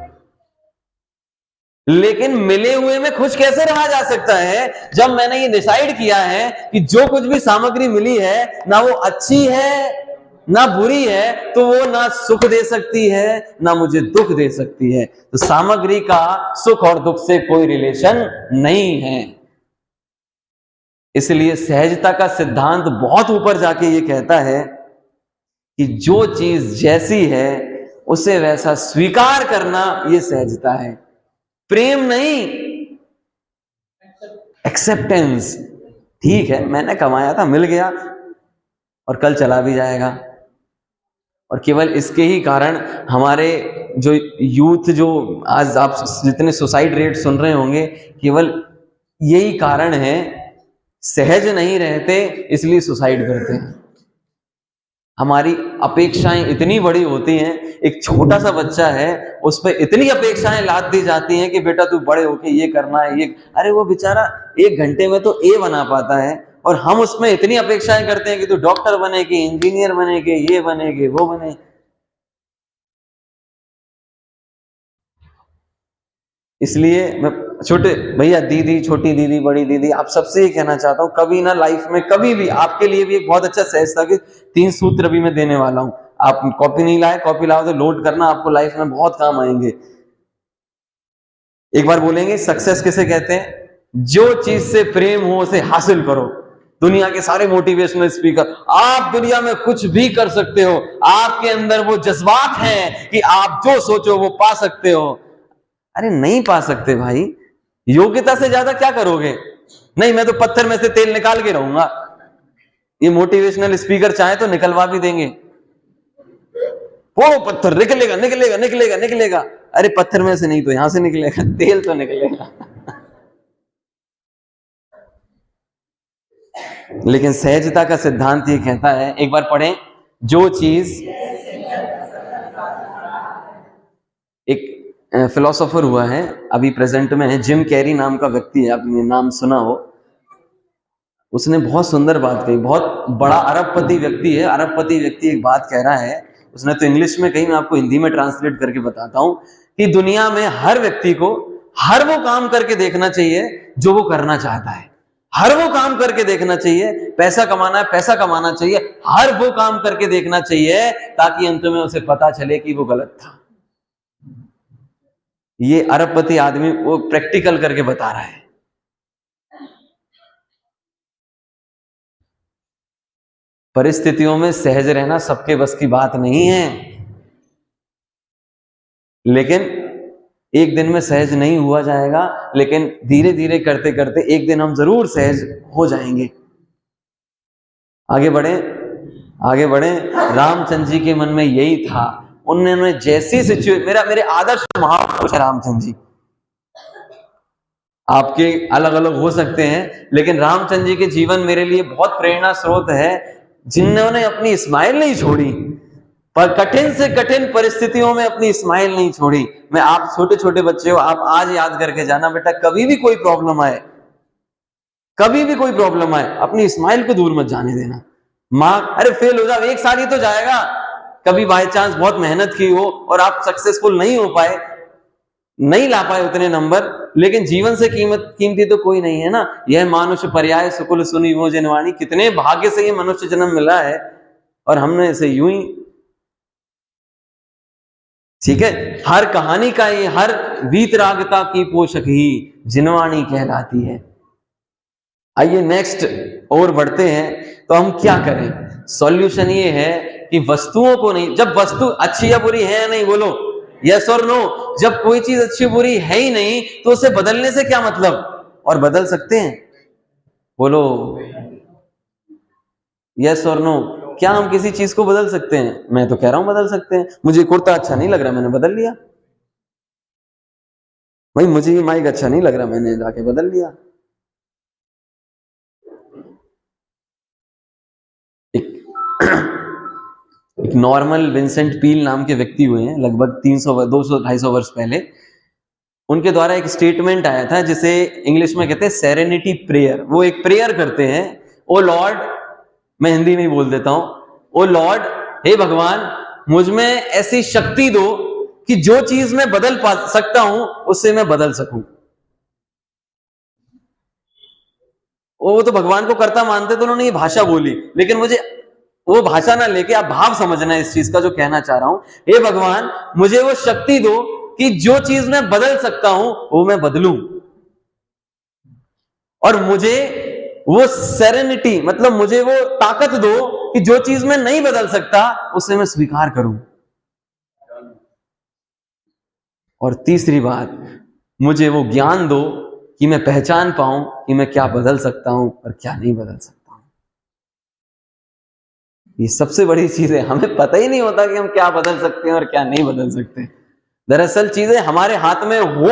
लेकिन मिले हुए में खुश कैसे रहा जा सकता है जब मैंने ये डिसाइड किया है कि जो कुछ भी सामग्री मिली है ना वो अच्छी है ना बुरी है, तो वो ना सुख दे सकती है ना मुझे दुख दे सकती है। तो सामग्री का सुख और दुख से कोई रिलेशन नहीं है। इसलिए सहजता का सिद्धांत बहुत ऊपर जाके ये कहता है कि जो चीज जैसी है उसे वैसा स्वीकार करना, ये सहजता है। प्रेम नहीं, एक्सेप्टेंस। ठीक है, मैंने कमाया था, मिल गया और कल चला भी जाएगा। और केवल इसके ही कारण हमारे जो यूथ, जो आज आप जितने सुसाइड रेट सुन रहे होंगे, केवल यही कारण है, सहज नहीं रहते इसलिए सुसाइड करते हैं। हमारी अपेक्षाएं इतनी बड़ी होती हैं, एक छोटा सा बच्चा है उस पर इतनी अपेक्षाएं लाद दी जाती हैं कि बेटा तू बड़े होके ये करना है, ये। अरे वो बेचारा 1 घंटे में तो ए बना पाता है, और हम उसमें इतनी अपेक्षाएं करते हैं कि तू डॉक्टर बने, कि इंजीनियर बने, कि ये बने, कि वो बने। इसलिए मैं छोटे भैया, दीदी, छोटी दीदी, बड़ी दीदी, आप सबसे ये कहना चाहता हूं, कभी ना लाइफ में कभी भी, आपके लिए भी एक बहुत अच्छा सहज था कि 3 सूत्र भी मैं देने वाला हूं। आप कॉपी नहीं लाए, कॉपी लाओ तो लोड करना, आपको लाइफ में बहुत काम आएंगे। एक बार बोलेंगे, सक्सेस किसे कहते हैं? जो चीज से प्रेम हो उसे हासिल करो। दुनिया के सारे मोटिवेशनल स्पीकर, आप दुनिया में कुछ भी कर सकते हो, आपके अंदर वो जज्बात हैं कि आप जो सोचो वो पा सकते हो। अरे नहीं पा सकते भाई, योग्यता से ज्यादा क्या करोगे? नहीं, मैं तो पत्थर में से तेल निकाल के रहूंगा। ये मोटिवेशनल स्पीकर चाहे तो निकलवा भी देंगे, वो पत्थर निकलेगा निकलेगा निकलेगा निकलेगा। अरे पत्थर में से नहीं तो यहां से निकलेगा, तेल तो निकलेगा। लेकिन सहजता का सिद्धांत ये कहता है, एक बार पढ़ें, जो चीज, एक फिलोसोफर हुआ है, अभी प्रेजेंट में है, जिम कैरी नाम का व्यक्ति है, आपने नाम सुना हो। उसने बहुत सुंदर बात कही, बहुत बड़ा अरबपति व्यक्ति है। अरबपति व्यक्ति एक बात कह रहा है, उसने तो इंग्लिश में कही, मैं आपको हिंदी में ट्रांसलेट करके बताता हूं, कि दुनिया में हर व्यक्ति को हर वो काम करके देखना चाहिए जो वो करना चाहता है। हर वो काम करके देखना चाहिए, पैसा कमाना है, पैसा कमाना चाहिए, हर वो काम करके देखना चाहिए ताकि अंत में उसे पता चले कि वो गलत था। ये अरबपति आदमी वो प्रैक्टिकल करके बता रहा है। परिस्थितियों में सहज रहना सबके बस की बात नहीं है, लेकिन एक दिन में सहज नहीं हुआ जाएगा, लेकिन धीरे धीरे करते करते एक दिन हम जरूर सहज हो जाएंगे। आगे बढ़े, आगे बढ़े। रामचंद्र जी के मन में यही था। उन्होंने जैसी सिचुएशन, मेरे आदर्श महापुरुष है रामचंद्र जी। आपके अलग अलग हो सकते हैं, लेकिन रामचंद्र जी के जीवन मेरे लिए बहुत प्रेरणा स्रोत है, जिन्होंने अपनी स्माइल नहीं छोड़ी, पर कठिन से कठिन परिस्थितियों में अपनी स्माइल नहीं छोड़ी। मैं, आप छोटे छोटे बच्चे हो, आप आज याद करके जाना, बेटा कभी भी कोई प्रॉब्लम आए, कभी भी कोई प्रॉब्लम आए, अपनी स्माइल को दूर मत जाने देना। माँ, अरे फेल हो जाओ, एक साल ही तो जाएगा, कभी बाय चांस बहुत मेहनत की हो और आप सक्सेसफुल नहीं हो पाए, नहीं ला पाए उतने नंबर, लेकिन जीवन से कीमती तो कोई नहीं है ना। यह मानुष पर्याय सुकुल सुनी वो जनवाणी, कितने भाग्य से ये मनुष्य जन्म मिला है और हमने इसे यूं ही, ठीक है। हर कहानी का ये, हर वीतरागता की पोषक ही जिनवाणी कहलाती है। आइए नेक्स्ट और बढ़ते हैं, तो हम क्या करें? सॉल्यूशन ये है कि वस्तुओं को नहीं, जब वस्तु अच्छी या बुरी है या नहीं, बोलो यस और नो। जब कोई चीज अच्छी बुरी है ही नहीं तो उसे बदलने से क्या मतलब? और बदल सकते हैं? बोलो यस और नो। क्या हम किसी चीज को बदल सकते हैं? मैं तो कह रहा हूं बदल सकते हैं। मुझे कुर्ता अच्छा नहीं लग रहा, मैंने बदल लिया। भाई मुझे ये माइक अच्छा नहीं लग रहा, मैंने जाके बदल लिया। एक नॉर्मल विंसेंट पील नाम के व्यक्ति हुए हैं लगभग 300 200 250 वर्ष पहले। उनके द्वारा एक स्टेटमेंट आया था जिसे इंग्लिश में कहते हैं सेरेनिटी प्रेयर। वो एक प्रेयर करते हैं, ओ लॉर्ड, मैं हिंदी में ही बोल देता हूं, ओ लॉर्ड, हे भगवान, मुझ में ऐसी शक्ति दो कि जो चीज मैं बदल पा सकता हूं उससे मैं बदल सकूं। वो तो भगवान को कर्ता मानते, तो उन्होंने ये भाषा बोली, लेकिन मुझे वो भाषा ना लेके आप भाव समझना इस चीज का जो कहना चाह रहा हूं। हे भगवान, मुझे वो शक्ति दो कि जो चीज मैं बदल सकता हूं वो मैं बदलूं, और मुझे वो सेरेनिटी, मतलब मुझे वो ताकत दो कि जो चीज मैं नहीं बदल सकता उसे मैं स्वीकार करूं। और तीसरी बात, मुझे वो ज्ञान दो कि मैं पहचान पाऊं कि मैं क्या बदल सकता हूं और क्या नहीं बदल सकता हूं। ये सबसे बड़ी चीज है, हमें पता ही नहीं होता कि हम क्या बदल सकते हैं और क्या नहीं बदल सकते। दरअसल चीजें हमारे हाथ में हो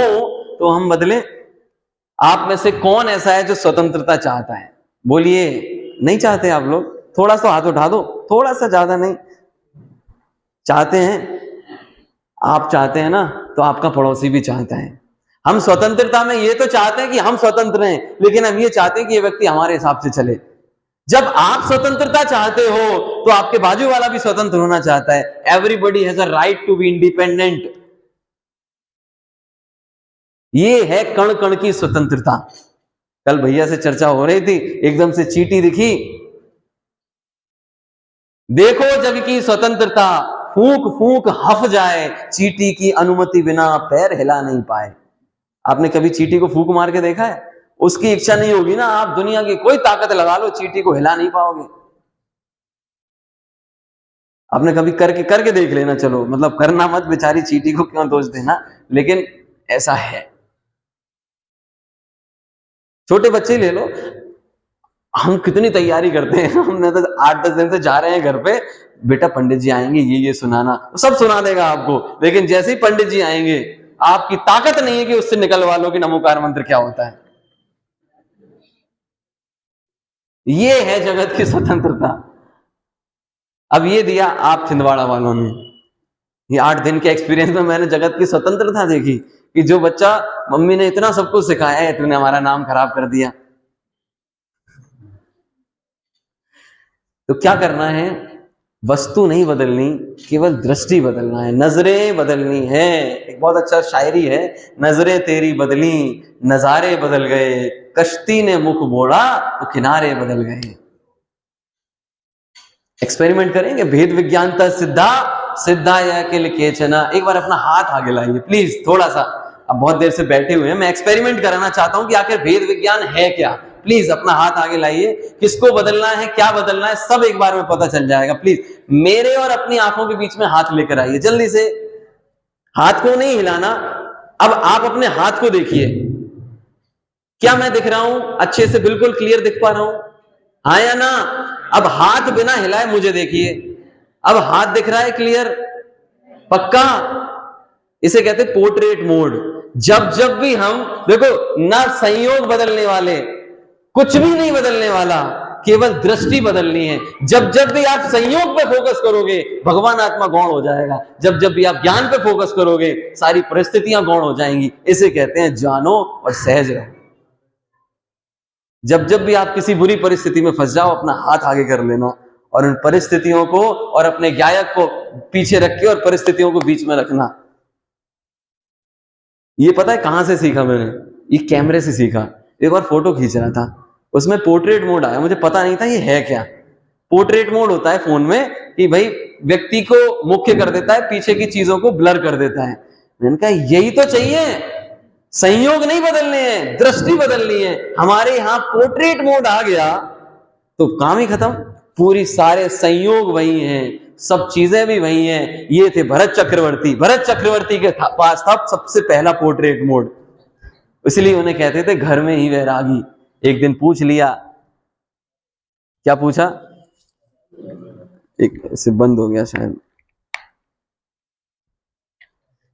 तो हम बदले। आप में से कौन ऐसा है जो स्वतंत्रता चाहता है? बोलिए, नहीं चाहते आप लोग? थोड़ा सा हाथ उठा दो, थोड़ा सा, ज्यादा नहीं। चाहते हैं? आप चाहते हैं ना, तो आपका पड़ोसी भी चाहता है। हम स्वतंत्रता में ये तो चाहते हैं कि हम स्वतंत्र हैं, लेकिन हम ये चाहते हैं कि ये व्यक्ति हमारे हिसाब से चले। जब आप स्वतंत्रता चाहते हो तो आपके बाजू वाला भी स्वतंत्र होना चाहता है। Everybody has a right to be independent. ये है कण कण की स्वतंत्रता। कल भैया से चर्चा हो रही थी, एकदम से चींटी दिखी, देखो जब की स्वतंत्रता, फूंक फूंक हफ जाए, चींटी की अनुमति बिना पैर हिला नहीं पाए। आपने कभी चींटी को फूंक मार के देखा है? उसकी इच्छा नहीं होगी ना, आप दुनिया की कोई ताकत लगा लो, चींटी को हिला नहीं पाओगे। आपने कभी करके देख लेना, चलो मतलब करना मत, बेचारी चींटी को क्यों दोष देना, लेकिन ऐसा है। छोटे बच्चे ले लो, हम कितनी तैयारी करते हैं, हमने तो 8-10 दिन से जा रहे हैं घर पे, बेटा पंडित जी आएंगे, ये सुनाना, सब सुना देगा आपको, लेकिन जैसे ही पंडित जी आएंगे, आपकी ताकत नहीं है कि उससे निकलवा लो कि नमोकार मंत्र क्या होता है। ये है जगत की स्वतंत्रता। अब ये दिया आप छिंदवाड़ा वालों ने, ये 8 दिन के एक्सपीरियंस में मैंने जगत की स्वतंत्रता देखी कि जो बच्चा, मम्मी ने इतना सब कुछ सिखाया है, तूने हमारा नाम खराब कर दिया। तो क्या करना है? वस्तु नहीं बदलनी, केवल दृष्टि बदलना है, नजरें बदलनी है। एक बहुत अच्छा शायरी है, नजरें तेरी बदली, नजारे बदल गए, कश्ती ने मुख मोड़ा तो किनारे बदल गए। एक्सपेरिमेंट करेंगे, भेद विज्ञानता सिद्धा सिद्धा या किल केचना। एक बार अपना हाथ आगे लाइए प्लीज, थोड़ा सा, अब बहुत देर से बैठे हुए हैं, मैं एक्सपेरिमेंट कराना चाहता हूं कि आखिर भेद विज्ञान है क्या। प्लीज अपना हाथ आगे लाइए, किसको बदलना है, क्या बदलना है, सब एक बार में पता चल जाएगा। प्लीज मेरे और अपनी आंखों के बीच में हाथ लेकर आइए जल्दी से। हाथ को नहीं हिलाना, अब आप अपने हाथ को देखिए, क्या मैं दिख रहा हूं अच्छे से, बिल्कुल क्लियर दिख पा रहा हूं, हाँ या ना? अब हाथ बिना हिलाए मुझे देखिए, अब हाथ दिख रहा है क्लियर, पक्का? इसे कहते हैं पोर्ट्रेट मोड। जब जब भी हम देखो, ना संयोग बदलने वाले, कुछ भी नहीं बदलने वाला, केवल दृष्टि बदलनी है। जब जब भी आप संयोग पे फोकस करोगे, भगवान आत्मा गौण हो जाएगा। जब जब भी आप ज्ञान पे फोकस करोगे, सारी परिस्थितियां गौण हो जाएंगी। इसे कहते हैं जानो और सहज रहो। जब जब भी आप किसी बुरी परिस्थिति में फंस जाओ, अपना हाथ आगे कर लेना और उन परिस्थितियों को और अपने गायक को पीछे रख के और परिस्थितियों को बीच में रखना। ये पता है कहां से सीखा मैंने? ये कैमरे से सीखा। एक बार फोटो खींच रहा था, उसमें पोर्ट्रेट मोड आया, मुझे पता नहीं था ये है क्या। पोर्ट्रेट मोड होता है फोन में कि भाई व्यक्ति को मुख्य कर देता है, पीछे की चीजों को ब्लर कर देता है। मैंने कहा यही तो चाहिए, संयोग नहीं बदलने हैं, दृष्टि बदलनी है। हमारे यहां पोर्ट्रेट मोड आ गया तो काम ही खत्म। पूरी सारे संयोग वही हैं, सब चीजें भी वही हैं। ये थे भरत चक्रवर्ती, भरत चक्रवर्ती के पास था सबसे पहला पोर्ट्रेट मोड, इसलिए उन्हें कहते थे घर में ही वैरागी। एक दिन पूछ लिया, क्या पूछा? एक से बंद हो गया शायद।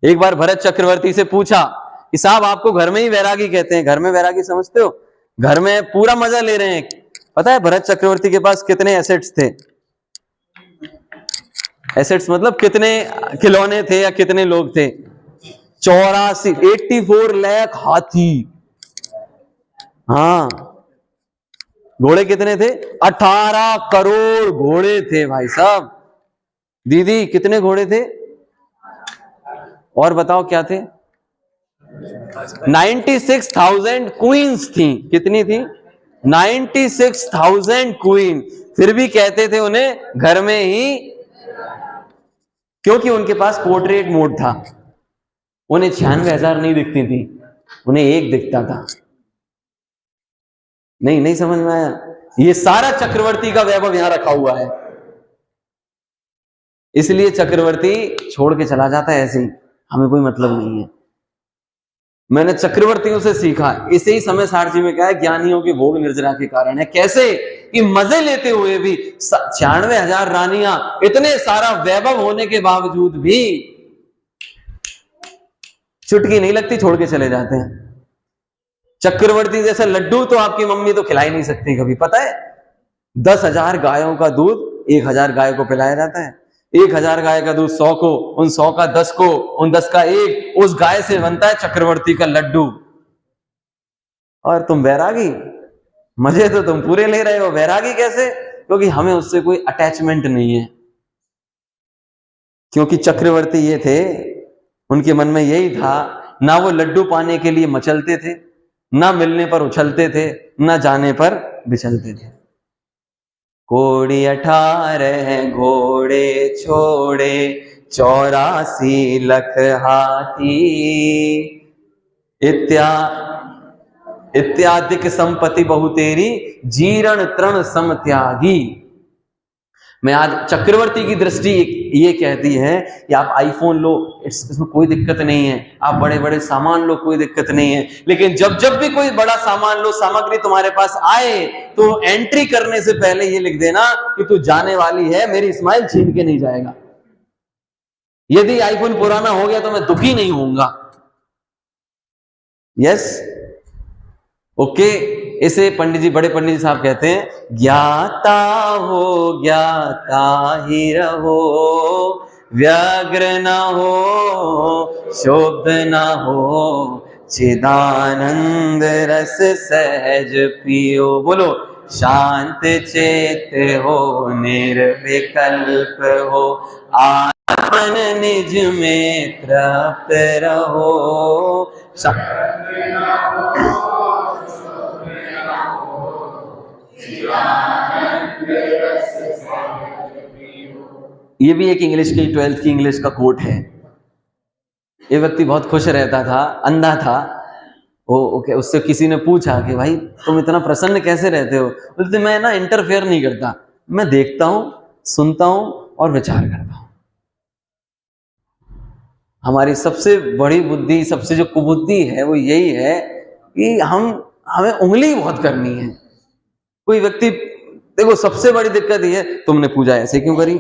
एक बार भरत चक्रवर्ती से पूछा कि साहब आपको घर में ही वैरागी कहते हैं, घर में वैरागी समझते हो? घर में पूरा मजा ले रहे हैं। पता है भरत चक्रवर्ती के पास कितने एसेट्स थे? एसेट्स मतलब कितने खिलौने थे या कितने लोग थे? 84 लाख हाथी। हाँ, घोड़े कितने थे? 18 करोड़ घोड़े थे भाई साहब। दीदी कितने घोड़े थे? और बताओ क्या थे? 96,000 क्वींस थी। कितनी थी? 96,000 क्वीन। फिर भी कहते थे उन्हें घर में ही, क्योंकि उनके पास पोर्ट्रेट मोड था। उन्हें 96,000 नहीं दिखती थी, उन्हें एक दिखता था। नहीं समझ में आया? ये सारा चक्रवर्ती का वैभव यहां रखा हुआ है, इसलिए चक्रवर्ती छोड़ के चला जाता है ऐसे ही, हमें कोई मतलब नहीं है। मैंने चक्रवर्तियों से सीखा, इसे ही समय सारथी में क्या है, ज्ञानियों की भोग निर्जरा के कारण है। कैसे कि मजे लेते हुए भी 96,000 रानियां, इतने सारा वैभव होने के बावजूद भी चुटकी नहीं लगती, छोड़ के चले जाते हैं। चक्रवर्ती जैसा लड्डू तो आपकी मम्मी तो खिला ही नहीं सकती कभी, पता है? 10,000 गायों का दूध 1,000 गाय को पिलाया जाता है। 1,000 गाय का दूध 100 को, उन 100 का 10 को, उन 10 का 1, उस गाय से बनता है चक्रवर्ती का लड्डू। और तुम वैरागी, मजे तो तुम पूरे ले रहे हो, वैरागी कैसे? क्योंकि हमें उससे कोई अटैचमेंट नहीं है। क्योंकि चक्रवर्ती ये थे, उनके मन में यही था, ना वो लड्डू पाने के लिए मचलते थे, ना मिलने पर उछलते थे, ना जाने पर बिछलते थे। कोड़ी 18 घोड़े छोड़े 84 लाख हाथी, इत्यादिक संपत्ति बहु तेरी, जीर्ण तृण सम त्यागी। मैं आज चक्रवर्ती की दृष्टि ये कहती है कि आप आईफोन लो, इसमें कोई दिक्कत नहीं है, आप बड़े बड़े सामान लो, कोई दिक्कत नहीं है, लेकिन जब जब भी कोई बड़ा सामान लो, सामग्री तुम्हारे पास आए, तो एंट्री करने से पहले ये लिख देना कि तू जाने वाली है, मेरी स्माइल छीन के नहीं जाएगा। यदि आईफोन पुराना हो गया तो मैं दुखी नहीं होऊंगा। Yes, okay. इसे पंडित जी, बड़े पंडित जी साहब कहते हैं, ज्ञाता हो ज्ञाता ही रहो, व्यग्र न हो शोभ न हो, चिदानंद रस सहज पियो। बोलो, शांत चेत हो निर्विकल्प हो, आत्मन निज में तृप्त रहो। ये भी एक इंग्लिश की 12th की इंग्लिश का कोट है। ये व्यक्ति बहुत खुश रहता था, अंधा था वो। उससे किसी ने पूछा कि भाई तुम इतना प्रसन्न कैसे रहते हो? बोलते, मैं ना इंटरफेयर नहीं करता, मैं देखता हूं, सुनता हूं और विचार करता हूं। हमारी सबसे बड़ी बुद्धि, सबसे जो कुबुद्धि है वो यही है कि हमें उंगली बहुत करनी है। कोई व्यक्ति, देखो सबसे बड़ी दिक्कत ये है, तुमने पूजा ऐसे क्यों करी,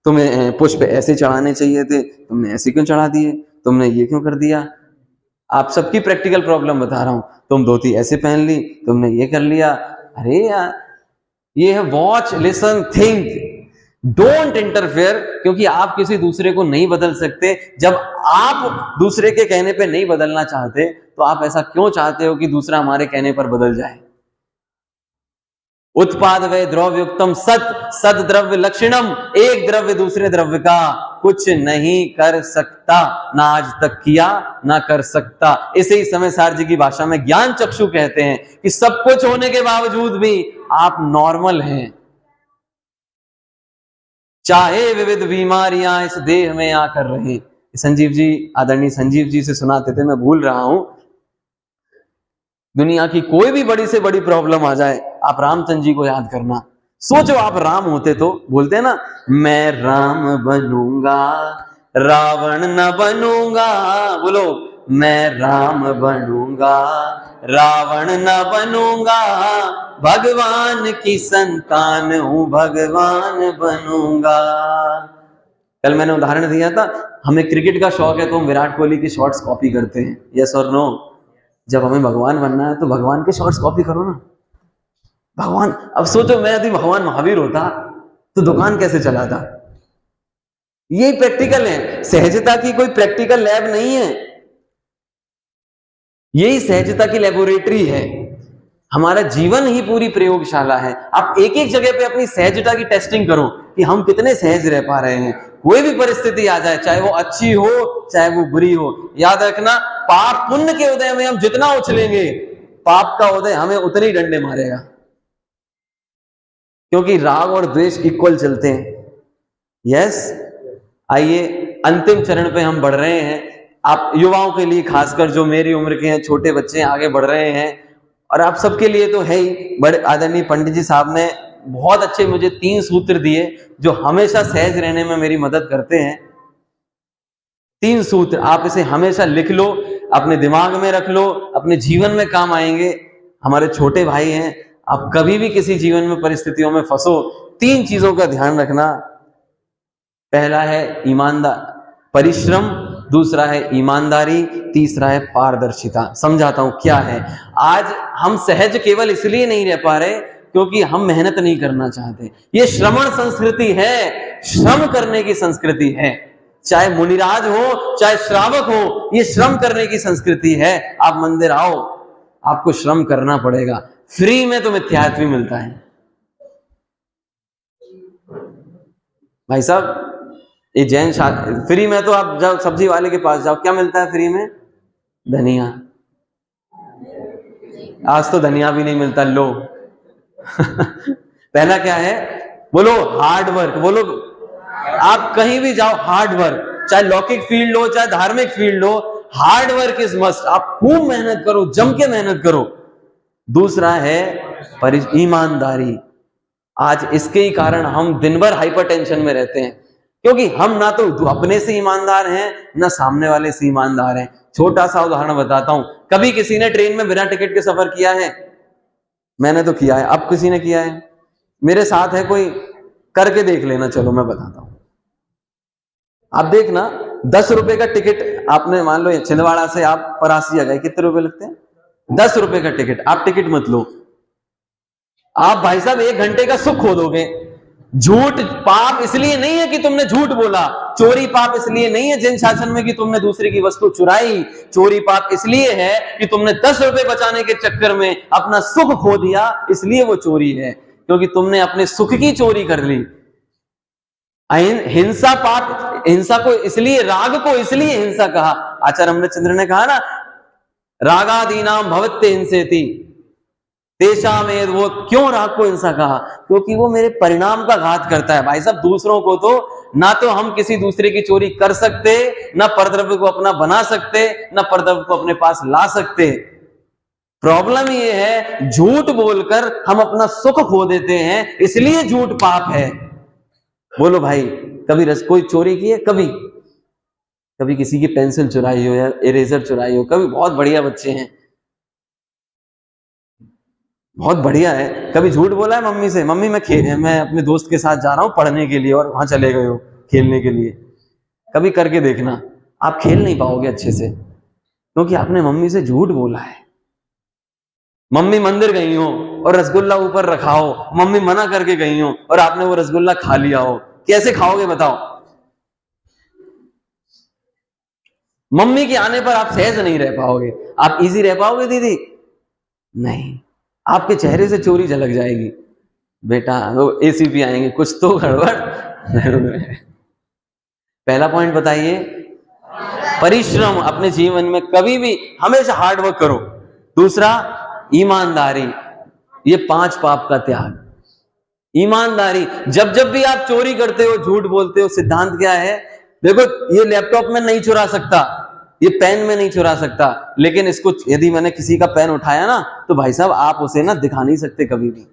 तुम्हें पुष्प ऐसे चढ़ाने चाहिए थे, तुमने ऐसे क्यों चढ़ा दिए, तुमने ये क्यों कर दिया। आप सबकी प्रैक्टिकल प्रॉब्लम बता रहा हूं। तुम धोती ऐसे पहन ली, तुमने ये कर लिया। अरे यार, ये है watch, listen, think, don't interfere. क्योंकि आप किसी दूसरे को नहीं बदल सकते। जब आप दूसरे के कहने पे नहीं बदलना चाहते, तो आप ऐसा क्यों चाहते हो कि दूसरा हमारे कहने पर बदल जाए? उत्पाद व द्रव्युक्तम सत, सद द्रव्य लक्षणम, एक द्रव्य दूसरे द्रव्य का कुछ नहीं कर सकता, ना आज तक किया ना कर सकता। इसे ही समय सार जी की भाषा में ज्ञान चक्षु कहते हैं कि सब कुछ होने के बावजूद भी आप नॉर्मल हैं, चाहे विविध बीमारियां इस देह में आकर रहे। संजीव जी, आदरणीय संजीव जी से सुनाते थे, मैं भूल रहा हूं। दुनिया की कोई भी बड़ी से बड़ी प्रॉब्लम आ जाए, आप रामचंद्र जी को याद करना। सोचो आप राम होते तो, बोलते हैं ना, मैं राम बनूंगा रावण न बनूंगा। बोलो, मैं राम बनूंगा रावण न बनूंगा, भगवान की संतान हूं भगवान बनूंगा। कल मैंने उदाहरण दिया था, हमें क्रिकेट का शौक है तो हम विराट कोहली की शॉट्स कॉपी करते हैं, यस और नो? जब हमें भगवान बनना है तो भगवान के शॉट्स कॉपी करो ना। भगवान, अब सोचो मैं यदि भगवान महावीर होता तो दुकान कैसे चलाता? यही प्रैक्टिकल है। सहजता की कोई प्रैक्टिकल लैब नहीं है, यही सहजता की लेबोरेटरी है। हमारा जीवन ही पूरी प्रयोगशाला है। आप एक एक जगह पे अपनी सहजता की टेस्टिंग करो कि हम कितने सहज रह पा रहे हैं। कोई भी परिस्थिति आ जाए, चाहे वो अच्छी हो चाहे वो बुरी हो, याद रखना पाप पुण्य के उदय में हम जितना उछलेंगे, पाप का उदय हमें उतने ही डंडे मारेगा, क्योंकि राग और द्वेष इक्वल चलते हैं। यस, आइए अंतिम चरण पे हम बढ़ रहे हैं। आप युवाओं के लिए, खासकर जो मेरी उम्र के हैं, छोटे बच्चे आगे बढ़ रहे हैं, और आप सबके लिए तो है ही। बड़े आदरणीय पंडित जी साहब ने बहुत अच्छे मुझे 3 सूत्र दिए जो हमेशा सहज रहने में मेरी मदद करते हैं। 3 सूत्र, आप इसे हमेशा लिख लो, अपने दिमाग में रख लो, अपने जीवन में काम आएंगे। हमारे छोटे भाई हैं, आप कभी भी किसी जीवन में परिस्थितियों में फंसो, 3 चीजों का ध्यान रखना। पहला है ईमानदार परिश्रम, दूसरा है ईमानदारी, तीसरा है पारदर्शिता। समझाता हूं क्या है। आज हम सहज केवल इसलिए नहीं रह पा रहे क्योंकि हम मेहनत नहीं करना चाहते। ये श्रमण संस्कृति है, श्रम करने की संस्कृति है। चाहे मुनिराज हो चाहे श्रावक हो, ये श्रम करने की संस्कृति है। आप मंदिर आओ, आपको श्रम करना पड़ेगा। फ्री में तो मिथ्यात्व मिलता है भाई साहब। ये जैन फ्री में तो आप जब सब्जी वाले के पास जाओ, क्या मिलता है फ्री में? धनिया। आज तो धनिया भी नहीं मिलता, लो। पहला क्या है? बोलो हार्ड वर्क। बोलो, आप कहीं भी जाओ हार्ड वर्क, चाहे लौकिक फील्ड हो चाहे धार्मिक फील्ड हो, हार्ड वर्क इज मस्ट। आप खूब मेहनत करो, जम के मेहनत करो। दूसरा है ईमानदारी। आज इसके ही कारण हम दिन भर हाइपरटेंशन में रहते हैं, क्योंकि हम ना तो अपने से ईमानदार हैं ना सामने वाले से ईमानदार हैं। छोटा सा उदाहरण बताता हूं। कभी किसी ने ट्रेन में बिना टिकट के सफर किया है? मैंने तो किया है। अब किसी ने किया है? मेरे साथ है कोई? करके देख लेना। चलो मैं बताता हूं। आप देखना, 10 रुपए का टिकट आपने, मान लो छिंदवाड़ा से आप परासिया गए, कितने रुपए लगते हैं? 10 रुपए का टिकट। आप टिकट मत लो, आप भाई साहब 1 घंटे का सुख खो दोगे। झूठ पाप इसलिए नहीं है कि तुमने झूठ बोला, चोरी पाप इसलिए नहीं है जिन शासन में कि तुमने दूसरे की वस्तु चुराई। चोरी पाप इसलिए है कि तुमने 10 रुपए बचाने के चक्कर में अपना सुख खो दिया, इसलिए वो चोरी है, क्योंकि तुमने अपने सुख की चोरी कर ली। हिंसा पाप, हिंसा को इसलिए, राग को इसलिए हिंसा कहा। आचार्य अमृतचंद्र ने कहा ना, रागादीनाम भवत्ते हिंसेति तेषा में। वो क्यों राग को हिंसा कहा? क्योंकि वो मेरे परिणाम का घात करता है। भाई साहब, दूसरों को तो ना तो हम किसी दूसरे की चोरी कर सकते, ना परद्रव्य को अपना बना सकते, ना परद्रव्य को अपने पास ला सकते। प्रॉब्लम ये है, झूठ बोलकर हम अपना सुख खो देते हैं, इसलिए झूठ पाप है। बोलो भाई, कभी कोई चोरी की है? कभी किसी की पेंसिल चुराई हो या इरेजर चुराई हो? कभी? बहुत बढ़िया बच्चे हैं, बहुत बढ़िया है। कभी झूठ बोला है मम्मी से? मम्मी मैं अपने दोस्त के साथ जा रहा हूं पढ़ने के लिए, और वहां चले गए हो खेलने के लिए। कभी करके देखना, आप खेल नहीं पाओगे अच्छे से, क्योंकि आपने मम्मी से झूठ बोला है। मम्मी मंदिर गई हो और रसगुल्ला ऊपर रखा हो, मम्मी मना करके गई हो और आपने वो रसगुल्ला खा लिया हो, कैसे खाओगे बताओ? मम्मी के आने पर आप सहज नहीं रह पाओगे। आप इजी रह पाओगे दीदी? नहीं, आपके चेहरे से चोरी झलक जाएगी। बेटा वो एसीपी आएंगे, कुछ तो गड़बड़। पहला पॉइंट बताइए, परिश्रम। अपने जीवन में कभी भी हमेशा हार्ड वर्क करो। दूसरा, ईमानदारी। ये 5 पाप का त्याग। ईमानदारी, जब जब भी आप चोरी करते हो, झूठ बोलते हो, सिद्धांत क्या है? देखो, ये लैपटॉप में नहीं चुरा सकता, ये पेन में नहीं चुरा सकता, लेकिन इसको यदि मैंने किसी का पेन उठाया ना, तो भाई साहब आप उसे ना दिखा नहीं सकते कभी भी।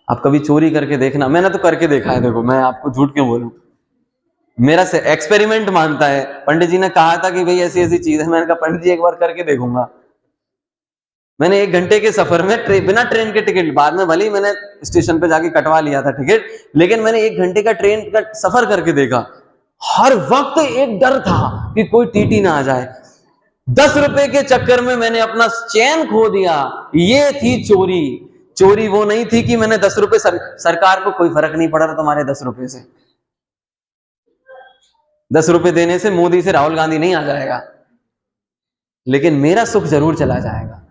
आप कभी चोरी करके देखना, मैंने तो करके देखा है। देखो, मैं आपको झूठ क्यों बोलूं, मेरा से एक्सपेरिमेंट मानता है। पंडित जी ने कहा था कि भाई ऐसी ऐसी चीज है, मैंने कहा पंडित जी एक बार करके देखूंगा। मैंने 1 घंटे के सफर में बिना ट्रेन के टिकट, बाद में भले ही मैंने स्टेशन पे जाके कटवा लिया था टिकट, लेकिन मैंने 1 घंटे का ट्रेन का सफर करके देखा। हर वक्त एक डर था कि कोई टीटी ना आ जाए। 10 रुपए के चक्कर में मैंने अपना चैन खो दिया। ये थी चोरी। चोरी वो नहीं थी कि मैंने 10 रुपए सरकार को कोई फर्क नहीं पड़ा था तुम्हारे 10 रुपए से। 10 रुपए देने से मोदी से राहुल गांधी नहीं आ जाएगा, लेकिन मेरा सुख जरूर चला जाएगा।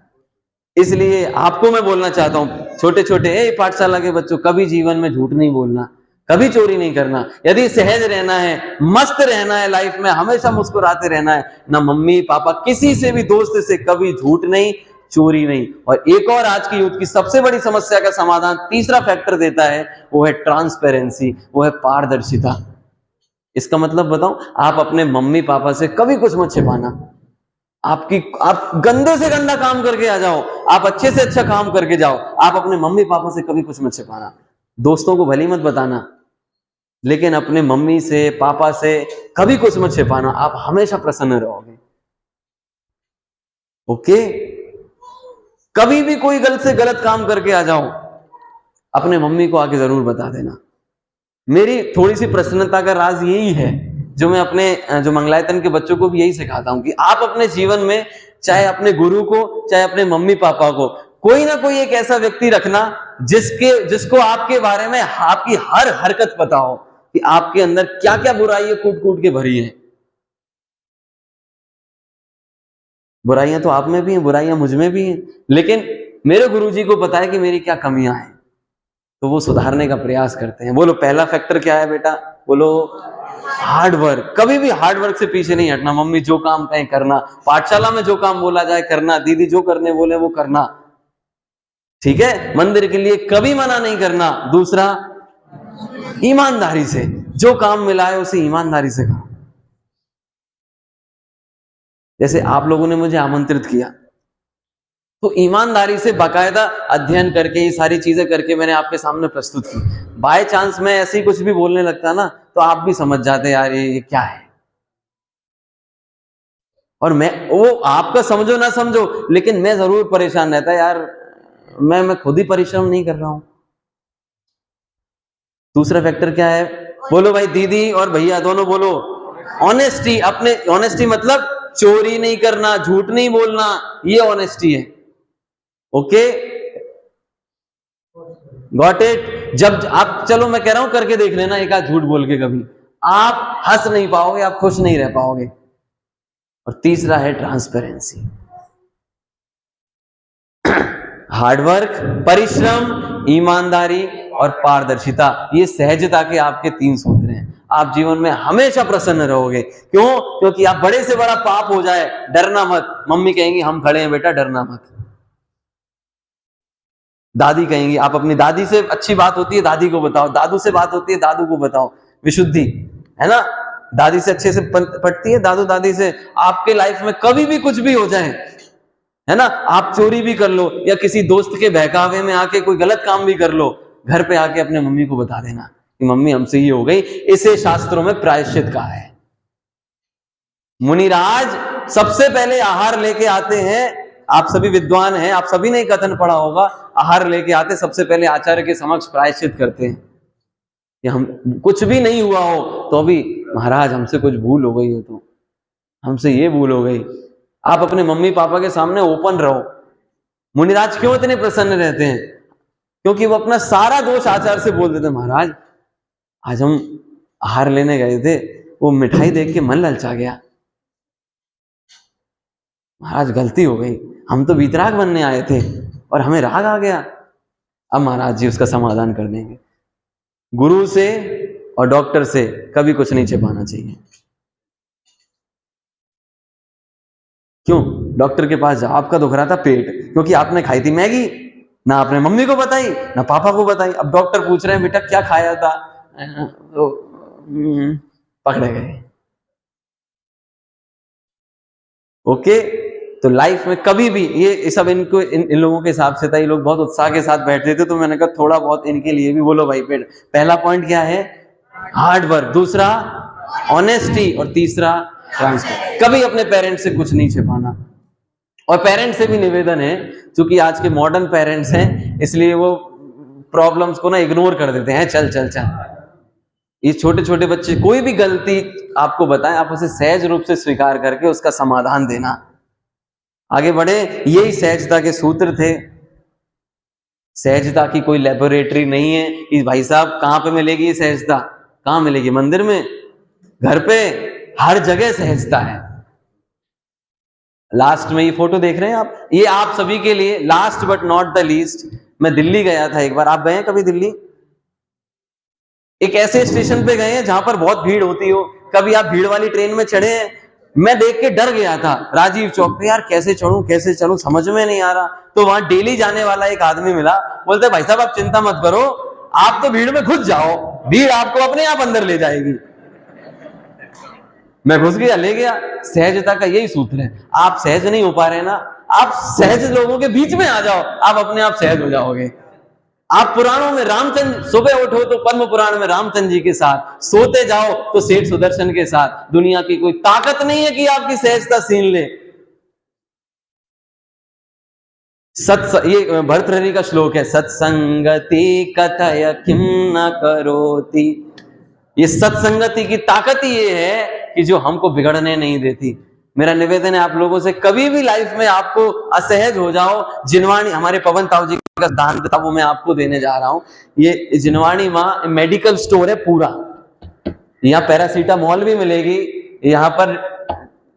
इसलिए आपको मैं बोलना चाहता हूं, छोटे छोटे पाठशाला के बच्चों, कभी जीवन में झूठ नहीं बोलना, कभी चोरी नहीं करना। यदि सहज रहना है, मस्त रहना है, लाइफ में हमेशा मुस्कुराते रहना है, ना मम्मी पापा किसी से भी, दोस्त से कभी झूठ नहीं, चोरी नहीं। और एक और आज की यूथ की सबसे बड़ी समस्या का समाधान तीसरा फैक्टर देता है, वो है ट्रांसपेरेंसी, वो है पारदर्शिता। इसका मतलब बताऊं, आप अपने मम्मी पापा से कभी कुछ मत छिपाना। आप गंदे से गंदा काम करके आ जाओ, आप अच्छे से अच्छा काम करके जाओ, आप अपने मम्मी पापा से कभी कुछ मत छिपाना। दोस्तों को भली मत बताना, लेकिन अपने मम्मी से पापा से कभी कुछ मत छिपाना, आप हमेशा प्रसन्न रहोगे। ओके? कभी भी कोई गलत से गलत काम करके आ जाओ, अपने मम्मी को आके जरूर बता देना। मेरी थोड़ी सी प्रसन्नता का राज यही है, जो मैं अपने जो मंगलायतन के बच्चों को भी यही सिखाता हूं, कि आप अपने जीवन में चाहे अपने गुरु को, चाहे अपने मम्मी पापा को, कोई ना कोई एक ऐसा व्यक्ति रखना जिसको आपके बारे में आपकी हर हरकत पता हो, कि आपके अंदर क्या क्या बुराइयां कूट कूट के भरी है। बुराइयां तो आप में भी हैं, बुराइयां मुझ में भी हैं, लेकिन मेरे गुरुजी को पता है कि मेरी क्या कमियां हैं, तो वो सुधारने का प्रयास करते हैं। बोलो पहला फैक्टर क्या है बेटा? बोलो हार्ड वर्क। कभी भी हार्ड वर्क से पीछे नहीं हटना। मम्मी जो काम कहें करना, पाठशाला में जो काम बोला जाए करना, दीदी जो करने बोले वो करना, ठीक है? मंदिर के लिए कभी मना नहीं करना। दूसरा, ईमानदारी से जो काम मिला है उसे ईमानदारी से करो। जैसे आप लोगों ने मुझे आमंत्रित किया, तो ईमानदारी से बाकायदा अध्ययन करके, ये सारी चीजें करके मैंने आपके सामने प्रस्तुत की। बाय चांस मैं ऐसे ही कुछ भी बोलने लगता ना, तो आप भी समझ जाते यार ये क्या है। और मैं, वो आपका समझो ना समझो, लेकिन मैं जरूर परेशान रहता यार, मैं खुद ही परिश्रम नहीं कर रहा हूं। दूसरा फैक्टर क्या है? बोलो भाई, दीदी और भैया दोनों बोलो। ऑनेस्टी। अपने ऑनेस्टी मतलब चोरी नहीं करना, झूठ नहीं बोलना, ये ऑनेस्टी है। Okay, got it? जब आप, चलो मैं कह रहा हूं करके देख लेना एक आध झूठ बोल के, कभी आप हंस नहीं पाओगे, आप खुश नहीं रह पाओगे। और तीसरा है ट्रांसपेरेंसी। हार्डवर्क, परिश्रम, ईमानदारी और पारदर्शिता, ये सहजता के आपके 3 सूत्र हैं। आप जीवन में हमेशा प्रसन्न रहोगे। क्यों? क्योंकि आप बड़े से बड़ा पाप हो जाए, डरना मत। मम्मी कहेंगी हम खड़े हैं बेटा, डरना मत। दादी कहेंगी, आप अपनी दादी से अच्छी बात होती है दादी को बताओ, दादू से बात होती है दादू को बताओ। विशुद्धि है ना, दादी से अच्छे से पटती है, दादू दादी से। आपके लाइफ में कभी भी कुछ भी हो जाए, है ना, आप चोरी भी कर लो या किसी दोस्त के बहकावे में आके कोई गलत काम भी कर लो, घर पे आके अपने मम्मी को बता देना कि मम्मी हमसे ये हो गई। इसे शास्त्रों में प्रायश्चित कहा है। मुनिराज सबसे पहले आहार लेके आते हैं। आप सभी विद्वान हैं, आप सभी ने कथन पढ़ा होगा। आहार लेके आते सबसे पहले आचार्य के समक्ष प्रायश्चित करते हैं कि हम कुछ भी नहीं हुआ हो तो भी महाराज हमसे कुछ भूल हो गई हो, तो हमसे ये भूल हो गई। आप अपने मम्मी पापा के सामने ओपन रहो। मुनिराज क्यों इतने प्रसन्न रहते हैं? क्योंकि वो अपना सारा दोष आचार्य से बोल देते, महाराज आज हम आहार लेने गए थे, वो मिठाई देख के मन ललचा गया, महाराज गलती हो गई, हम तो वीतराग बनने आए थे और हमें राग आ गया। अब महाराज जी उसका समाधान कर देंगे। गुरु से और डॉक्टर से कभी कुछ नहीं छिपाना चाहिए। क्यों? डॉक्टर के पास जाओ, आपका दुख रहा था पेट, क्योंकि आपने खाई थी मैगी, ना आपने मम्मी को बताई ना पापा को बताई। अब डॉक्टर पूछ रहे हैं बेटा क्या खाया था, तो पकड़े गए। ओके, तो लाइफ में कभी भी ये सब इनको इन लोगों के हिसाब से था, ये लोग बहुत उत्साह के साथ बैठते थे, तो मैंने कहा थोड़ा बहुत इनके लिए भी बोलो भाई। पेट पहला पॉइंट क्या है? हार्ड वर्क, दूसरा ऑनेस्टी और तीसरा ट्रांसपेरेंट। कभी अपने पेरेंट्स से कुछ नहीं छिपाना। और पेरेंट्स से भी निवेदन है, क्योंकि आज के मॉडर्न पेरेंट्स हैं इसलिए वो प्रॉब्लम्स को ना इग्नोर कर देते हैं, चल चल चल। ये छोटे छोटे बच्चे कोई भी गलती आपको बताएं, आप उसे सहज रूप से स्वीकार करके उसका समाधान देना, आगे बढ़े। यही सहजता के सूत्र थे। सहजता की कोई लेबोरेटरी नहीं है कि भाई साहब कहां पे मिलेगी ये सहजता, कहां मिलेगी? मंदिर में? घर पे हर जगह सहजता है। लास्ट में ये फोटो देख रहे हैं आप, ये आप सभी के लिए last but not the least, मैं दिल्ली गया था एक बार। आप गए हैं कभी दिल्ली? एक ऐसे स्टेशन पे गए हैं जहां पर बहुत भीड़ होती हो, कभी आप भीड़ वाली ट्रेन में चढ़े हैं? मैं देख के डर गया था राजीव चौक पे, यार कैसे चढ़ूं समझ में नहीं आ रहा। तो वहां डेली जाने वाला एक आदमी मिला, बोलते भाई साहब आप चिंता मत करो, आप तो भीड़ में घुस जाओ, भीड़ आपको अपने आप अंदर ले जाएगी। मैं घुस गया, ले गया। सहजता का यही सूत्र है, आप सहज नहीं हो पा रहे ना, आप सहज लोगों के बीच में आ जाओ, आप अपने आप सहज हो जाओगे। आप पुराणों में रामचंद्र, सुबह उठो तो पद्म पुराण में रामचंद्र जी के साथ, सोते जाओ तो सेठ सुदर्शन के साथ। दुनिया की कोई ताकत नहीं है कि आपकी सहजता छीन ले। ये भर्तृहरि का श्लोक है, सत्संगति कथय किम न करोति। ये सत्संगति की ताकत ही ये है कि जो हमको बिगड़ने नहीं देती। मेरा निवेदन है आप लोगों से, कभी भी लाइफ में आपको असहज हो जाओ, जिनवाणी, हमारे पवन ताऊ जी का सिद्धांत था वो मैं आपको देने जा रहा हूं। ये जिनवाणी माँ मेडिकल स्टोर है पूरा, यहाँ पैरासीटामोल भी मिलेगी, यहाँ पर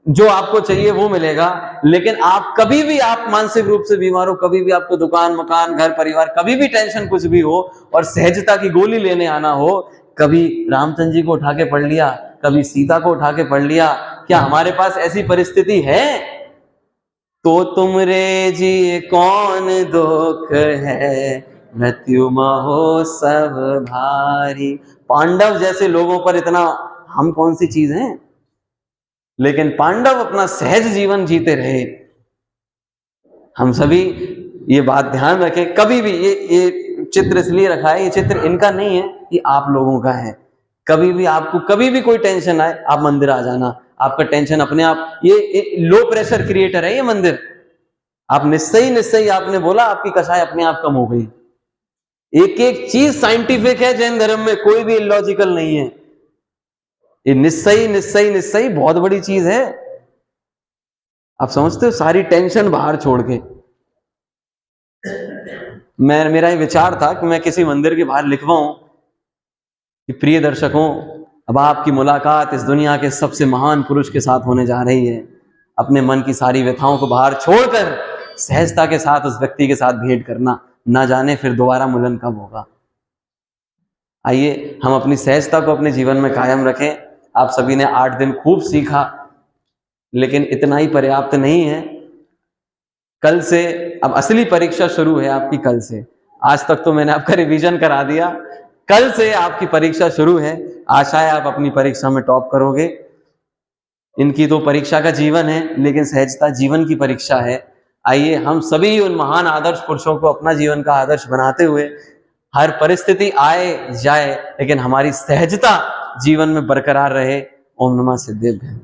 जो आपको चाहिए वो मिलेगा। लेकिन आप कभी भी आप मानसिक रूप से बीमार हो, कभी भी आपको दुकान मकान घर परिवार कभी भी टेंशन कुछ भी हो और सहजता की गोली लेने आना हो, कभी रामचंद्र जी को उठा के पढ़ लिया, कभी सीता को उठा के पढ़ लिया। क्या हमारे पास ऐसी परिस्थिति है? तो तुम रे जी कौन दुख है, मृत्यु महो सब भारी। पांडव जैसे लोगों पर इतना हम कौन सी चीज हैं? लेकिन पांडव अपना सहज जीवन जीते रहे। हम सभी ये बात ध्यान रखें, कभी भी ये चित्र इसलिए रखा है, ये चित्र इनका नहीं है, ये आप लोगों का है। कभी भी आपको कभी भी कोई टेंशन आए, आप मंदिर आ जाना, आपका टेंशन अपने आप, ये लो प्रेशर क्रिएटर है ये मंदिर। आप निश्चय आपने बोला, आपकी कषाय अपने आप कम हो गई। एक एक चीज साइंटिफिक है जैन धर्म में, कोई भी इलॉजिकल नहीं है। ये निश्चय बहुत बड़ी चीज है। आप समझते हो, सारी टेंशन बाहर छोड़ के। मेरा ये विचार था कि मैं किसी मंदिर के बाहर लिखवाऊं कि प्रिय दर्शकों, अब आपकी मुलाकात इस दुनिया के सबसे महान पुरुष के साथ होने जा रही है। अपने मन की सारी व्यथाओं को बाहर छोड़कर सहजता के साथ उस व्यक्ति के साथ भेंट करना, ना जाने फिर दोबारा मिलन कब होगा। आइए हम अपनी सहजता को अपने जीवन में कायम रखें। आप सभी ने 8 दिन खूब सीखा, लेकिन इतना ही पर्याप्त नहीं है। कल से अब असली परीक्षा शुरू है आपकी, कल से। आज तक तो मैंने आपका रिवीजन करा दिया, कल से आपकी परीक्षा शुरू है। आशा है आप अपनी परीक्षा में टॉप करोगे। इनकी तो परीक्षा का जीवन है, लेकिन सहजता जीवन की परीक्षा है। आइए हम सभी उन महान आदर्श पुरुषों को अपना जीवन का आदर्श बनाते हुए, हर परिस्थिति आए जाए लेकिन हमारी सहजता जीवन में बरकरार रहे। ओम नमः सिद्धेभ्यः।